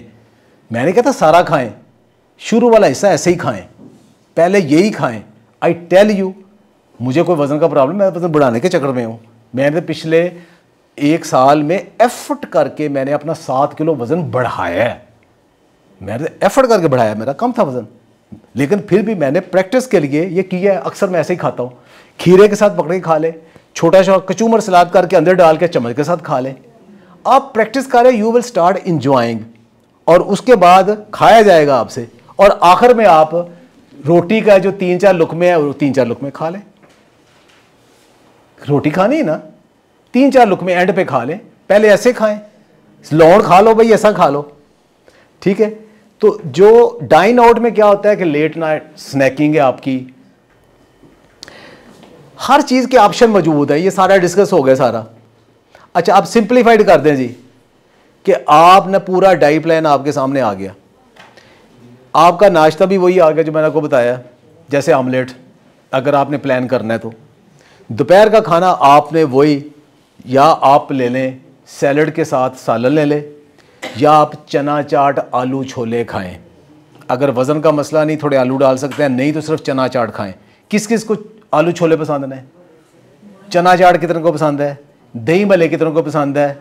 मैंने कहता सारा खाएं, शुरू वाला हिस्सा ऐसे ही खाएं, पहले यही खाएं। आई टेल यू, मुझे कोई वज़न का प्रॉब्लम, मैं वज़न बढ़ाने के चक्कर में हूँ। मैंने पिछले 1 साल में एफर्ट करके मैंने अपना 7 किलो वज़न बढ़ाया है। मैंने एफर्ट करके बढ़ाया, मेरा कम था वज़न, लेकिन फिर भी मैंने प्रैक्टिस के लिए ये किया है। अक्सर मैं ऐसे ही खाता हूँ, खीरे के साथ पकड़ के खा ले, छोटा सा कचूमर सलाद करके अंदर डाल के चम्मच के साथ खा ले। आप प्रैक्टिस करें, यू विल स्टार्ट इंजॉइंग, और उसके बाद खाया जाएगा आपसे, और आखिर में आप रोटी का जो 3-4 लुकमे है वो 3-4 लुकमे खा लें। रोटी खानी है ना, 3-4 लुकमे एंड पे खा लें, पहले ऐसे खाएं, लौंड खा लो भाई, ऐसा खा लो, ठीक है। तो जो डाइन आउट में क्या होता है कि लेट नाइट स्नैकिंग है आपकी, हर चीज़ के ऑप्शन मौजूद है, ये सारा डिस्कस हो गया सारा। अच्छा, आप सिंप्लीफाइड कर दें जी कि आपने पूरा डाइट प्लान आपके सामने आ गया, आपका नाश्ता भी वही आ गया जो मैंने आपको बताया, जैसे ऑमलेट अगर आपने प्लान करना है तो। दोपहर का खाना आपने वही, या आप ले लें सैलड के साथ सालन ले लें, या आप चना चाट आलू छोले खाएं। अगर वज़न का मसला नहीं, थोड़े आलू डाल सकते हैं, नहीं तो सिर्फ चना चाट खाएं। किस किस को आलू छोले पसंद है, चना चाट कितने को पसंद है, दही भल्ले कितने को पसंद है?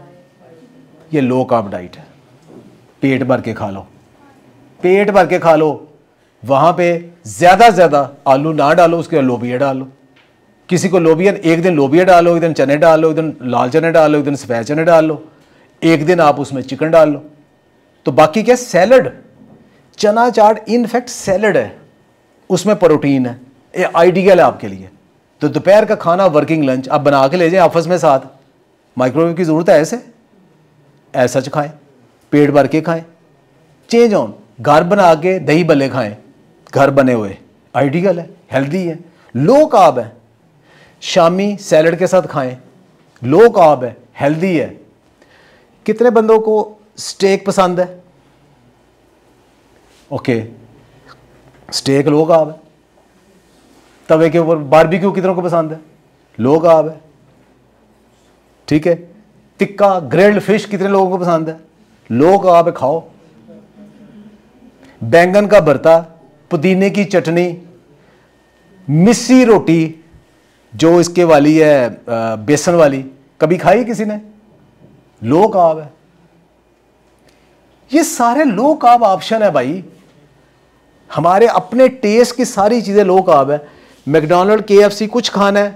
ये लो कार्ब डाइट है, पेट भर के खा लो, पेट भर के खा लो। वहाँ पे ज़्यादा से ज़्यादा आलू ना डालो, उसके बाद लोबिया डालो। किसी को लोबिया, एक दिन लोबिया डालो, एक दिन चने डाल लो, एक दिन लाल चने डाल लो, एक दिन सफ़ेद चने डाल लो, एक दिन आप उसमें चिकन डाल लो। तो बाकी क्या, सैलड, चना चाट इनफैक्ट सैलड है, उसमें प्रोटीन है, ये आइडियल है आपके लिए। तो दोपहर का खाना, वर्किंग लंच आप बना के ले जाएं ऑफिस में, साथ माइक्रोवेव की ज़रूरत है, ऐसा खाएं, पेट भर के खाएं, चेंज ऑन। घर बना के दही भल्ले खाएं, घर बने हुए, आइडियल है, हेल्दी है, लो कार्ब है। शामी सैलड के साथ खाएं, लो कार्ब है, हेल्दी है। कितने बंदों को स्टेक पसंद है? ओके, स्टेक लो कार्ब है। तवे के ऊपर बारबेक्यू कितनों को पसंद है? लो कार्ब है, ठीक है। टिक्का ग्रिल्ड फिश कितने लोगों को पसंद है? लो कार्ब है, खाओ। बैंगन का भरता, पुदीने की चटनी, मिस्सी रोटी जो इसके वाली है बेसन वाली, कभी खाई किसी ने? लो कार्ब है। ये सारे लो कार्ब ऑप्शन है भाई, हमारे अपने टेस्ट की सारी चीजें लो कार्ब है। मैकडॉनल्ड, KFC कुछ खाना है,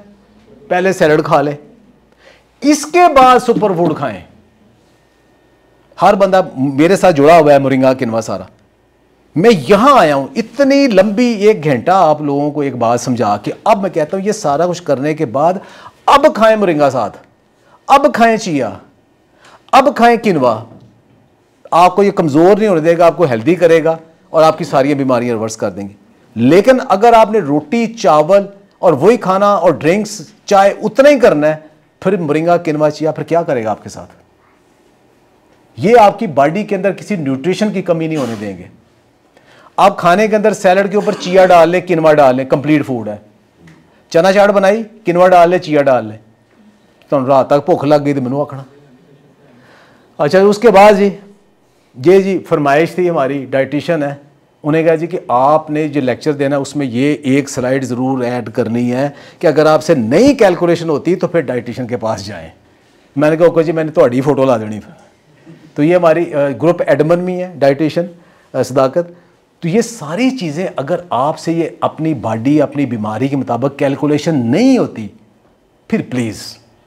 पहले सैलड खा ले, इसके बाद सुपर फूड खाएं। हर बंदा मेरे साथ जुड़ा हुआ है, मोरिंगा किनवा सारा। मैं यहां आया हूं इतनी लंबी 1 घंटा आप लोगों को एक बात समझा के, अब मैं कहता हूं ये सारा कुछ करने के बाद अब खाएं मोरिंगा साथ, अब खाएं चिया, अब खाएं किनवा। आपको ये कमजोर नहीं होने देगा, आपको हेल्दी करेगा और आपकी सारी बीमारियां रिवर्स कर देंगी। लेकिन अगर आपने रोटी चावल और वही खाना और ड्रिंक्स चाय उतना ही करना है, फिर मोरिंगा किनवा चिया फिर क्या करेगा आपके साथ? ये आपकी बॉडी के अंदर किसी न्यूट्रिशन की कमी नहीं होने देंगे। आप खाने के अंदर सैलड के ऊपर चिया डाल लें, किनवा डाल लें, कंप्लीट फूड है। चना चाट बनाई, किनवा डाल ले, चिया डाल ले, तो रात तक भुख लग गई तो मैनू आखना। अच्छा, उसके बाद जी फरमाइश थी, हमारी डाइटिशियन है, उन्हें कहा जी कि आपने जो लेक्चर देना उसमें ये एक स्लाइड ज़रूर ऐड करनी है कि अगर आपसे नई कैलकुलेशन होती तो फिर डाइटिशियन के पास जाएं। मैंने कहा ओके जी, मैंने थोड़ी फोटो ला देनी। तो ये हमारी ग्रुप एडमन में है, डाइटिशियन सदाकत। तो ये सारी चीज़ें अगर आपसे ये अपनी बॉडी, अपनी बीमारी के मुताबिक कैलकुलेशन नहीं होती, फिर प्लीज़,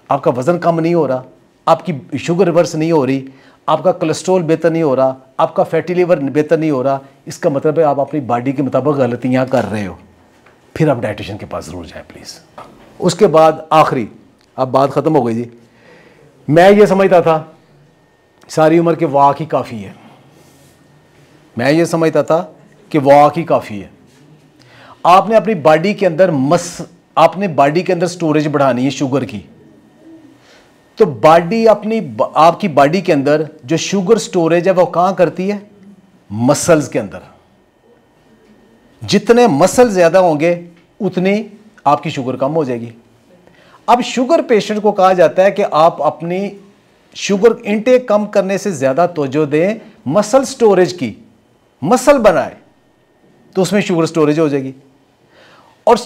आपका वज़न कम नहीं हो रहा, आपकी शुगर रिवर्स नहीं हो रही, आपका कोलेस्ट्रॉल बेहतर नहीं हो रहा, आपका फैटी लीवर बेहतर नहीं हो रहा, इसका मतलब है आप अपनी बॉडी के मुताबिक गलतियाँ कर रहे हो। फिर आप डाइटिशियन के पास ज़रूर जाएं प्लीज़। उसके बाद आखिरी, अब बात ख़त्म हो गई जी। मैं ये समझता था सारी उम्र के वॉक ही काफ़ी है, मैं ये समझता था कि वॉक ही काफ़ी है। आपने अपनी बॉडी के अंदर आपने बॉडी के अंदर स्टोरेज बढ़ानी है शुगर की। तो बॉडी आपकी बॉडी के अंदर जो शुगर स्टोरेज है वो कहाँ करती है? मसल्स के अंदर। जितने मसल ज़्यादा होंगे उतनी आपकी शुगर कम हो जाएगी। अब शुगर पेशेंट को कहा जाता है कि आप अपनी शुगर इनटेक कम करने से ज़्यादा तवज्जो दें मसल स्टोरेज की। मसल बनाए तो उसमें शुगर स्टोरेज हो जाएगी। और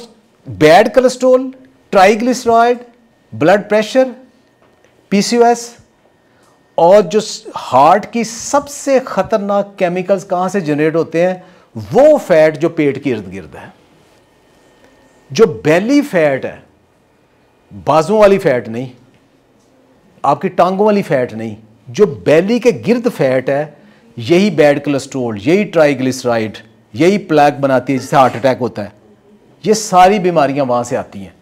bad cholesterol triglyceride, blood pressure, PCOS, और जो हार्ट की सबसे खतरनाक केमिकल्स कहां से जनरेट होते हैं, वो फैट जो पेट के इर्द गिर्द है। जो बेली फैट है, बाजुओं वाली फैट नहीं, आपकी टांगों वाली फैट नहीं, जो बेली के गिर्द फैट है, यही बैड कोलेस्ट्रोल, यही ट्राइग्लिसराइड, यही प्लेक बनाती है जिससे हार्ट अटैक होता है। ये सारी बीमारियां वहां से आती हैं,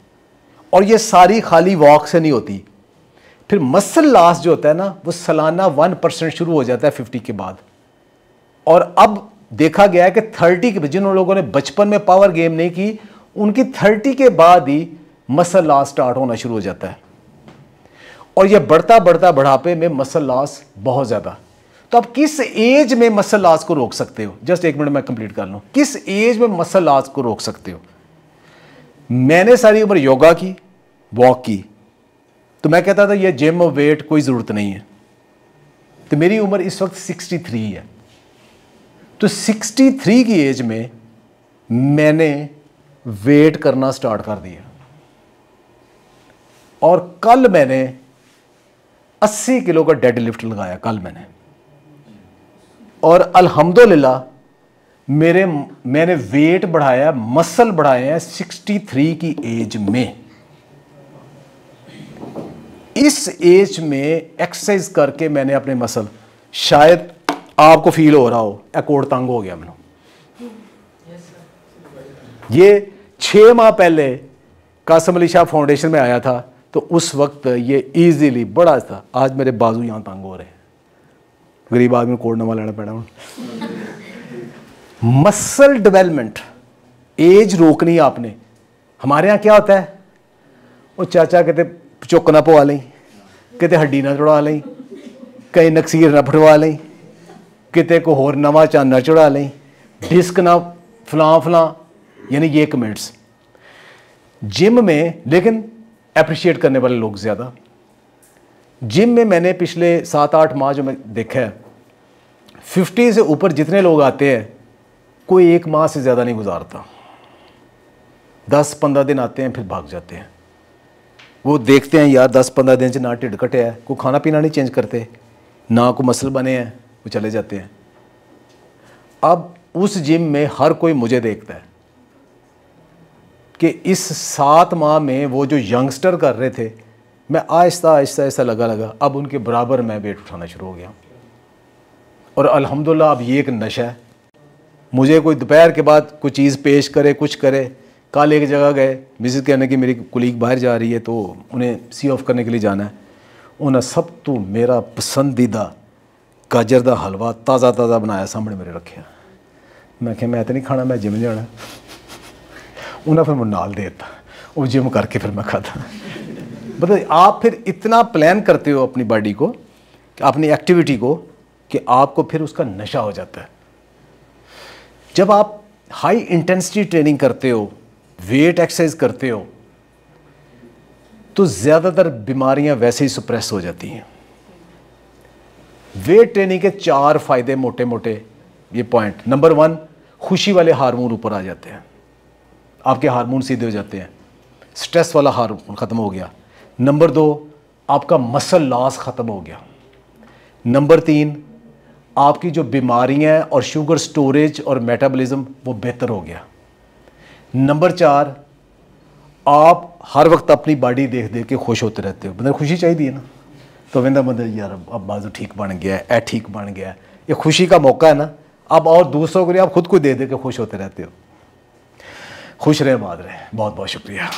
और ये सारी खाली वॉक से नहीं होती। फिर मसल लॉस जो होता है ना, वो सालाना 1% शुरू हो जाता है 50 के बाद, और अब देखा गया है कि 30 के, जिन लोगों ने बचपन में पावर गेम नहीं की, उनकी 30 के बाद ही मसल लॉस स्टार्ट होना शुरू हो जाता है, और यह बढ़ता बढ़ता बुढ़ापे में मसल लॉस बहुत ज्यादा। तो आप किस एज में मसल लॉस को रोक सकते हो? जस्ट 1 मिनट में कंप्लीट कर लूं। किस एज में मसल लॉस को रोक सकते हो? मैंने सारी उम्र योगा की, वॉक की, तो मैं कहता था ये जिम और वेट कोई ज़रूरत नहीं है। तो मेरी उम्र इस वक्त 63 है। तो 63 की एज में मैंने वेट करना स्टार्ट कर दिया, और कल मैंने 80 किलो का डेड लिफ्ट लगाया, कल मैंने, और अल्हम्दुलिल्लाह मैंने वेट बढ़ाया, मसल बढ़ाए हैं 63 की एज में। इस एज में एक्सरसाइज करके मैंने अपने मसल, शायद आपको फील हो रहा हो, एकोड तंग हो गया मैंने। ये 6 माह पहले कासम अली शाह फाउंडेशन में आया था, तो उस वक्त ये इजीली बड़ा था। आज मेरे बाजू यहां तंग हो रहे हैं, गरीब आदमी को कोड नवा लेना पड़ा। मसल डेवलपमेंट, एज रोकनी आपने। हमारे यहाँ क्या होता है, वो चाचा कहते चुक ना पवा लें, कहते हड्डी ना तोड़ा लें, कहीं नक्सीर ना फटवा लें, किते को होर नवा चांद ना चढ़ा लें, डिस्क ना फलां फलां, यानी ये कमेंट्स जिम में। लेकिन अप्रिशिएट करने वाले लोग ज़्यादा। जिम में मैंने पिछले 7-8 माह जो मैं देखा है, 50 से ऊपर जितने लोग आते हैं, कोई 1 माह से ज़्यादा नहीं गुजारता। 10-15 दिन आते हैं, फिर भाग जाते हैं। वो देखते हैं यार 10-15 दिन से ना ढिड कटे है, कोई खाना पीना नहीं चेंज करते, ना कोई मसल बने हैं, वो चले जाते हैं। अब उस जिम में हर कोई मुझे देखता है कि इस 7 माह में वो जो यंगस्टर कर रहे थे, मैं आहिस्ता आहिस्ता ऐसा लगा अब उनके बराबर मैं वेट उठाना शुरू हो गया। और अल्हम्दुलिल्लाह अब ये एक नशा है। मुझे कोई दोपहर के बाद कोई चीज़ पेश करे, कुछ करे। कल एक जगह गए, मिसेस कहने की मेरी कुलीग बाहर जा रही है, तो उन्हें सी ऑफ करने के लिए जाना है। उन्हें सब तो मेरा पसंदीदा गाजर का हलवा ताज़ा ताज़ा बनाया सामने मेरे रखे। मैं क्या मैं तो नहीं खाना, मैं जिम जाना। उन्हें फिर मैं नाल देता, वो जिम करके फिर मैं खाता। मतलब आप फिर इतना प्लान करते हो अपनी बॉडी को, अपनी एक्टिविटी को, कि आपको फिर उसका नशा हो जाता है। जब आप हाई इंटेंसिटी ट्रेनिंग करते हो, वेट एक्सरसाइज करते हो, तो ज़्यादातर बीमारियां वैसे ही सप्रेस हो जाती हैं। वेट ट्रेनिंग के 4 फायदे मोटे मोटे ये पॉइंट। नंबर 1, खुशी वाले हार्मोन ऊपर आ जाते हैं, आपके हार्मोन सीधे हो जाते हैं, स्ट्रेस वाला हार्मोन ख़त्म हो गया। नंबर 2, आपका मसल लॉस ख़त्म हो गया। नंबर 3, आपकी जो बीमारियां और शुगर स्टोरेज और मेटाबॉलिज्म वो बेहतर हो गया। नंबर 4, आप हर वक्त अपनी बॉडी देख देख के खुश होते रहते हो। मतलब खुशी चाहिए ना, तो वंदा मतलब यार अब बाजू ठीक बन गया है, ए ठीक बन गया है, ये खुशी का मौका है ना। अब और दूसरों के लिए आप खुद को दे दे के खुश होते रहते हो। खुश रहे, बात रहे। बहुत बहुत शुक्रिया।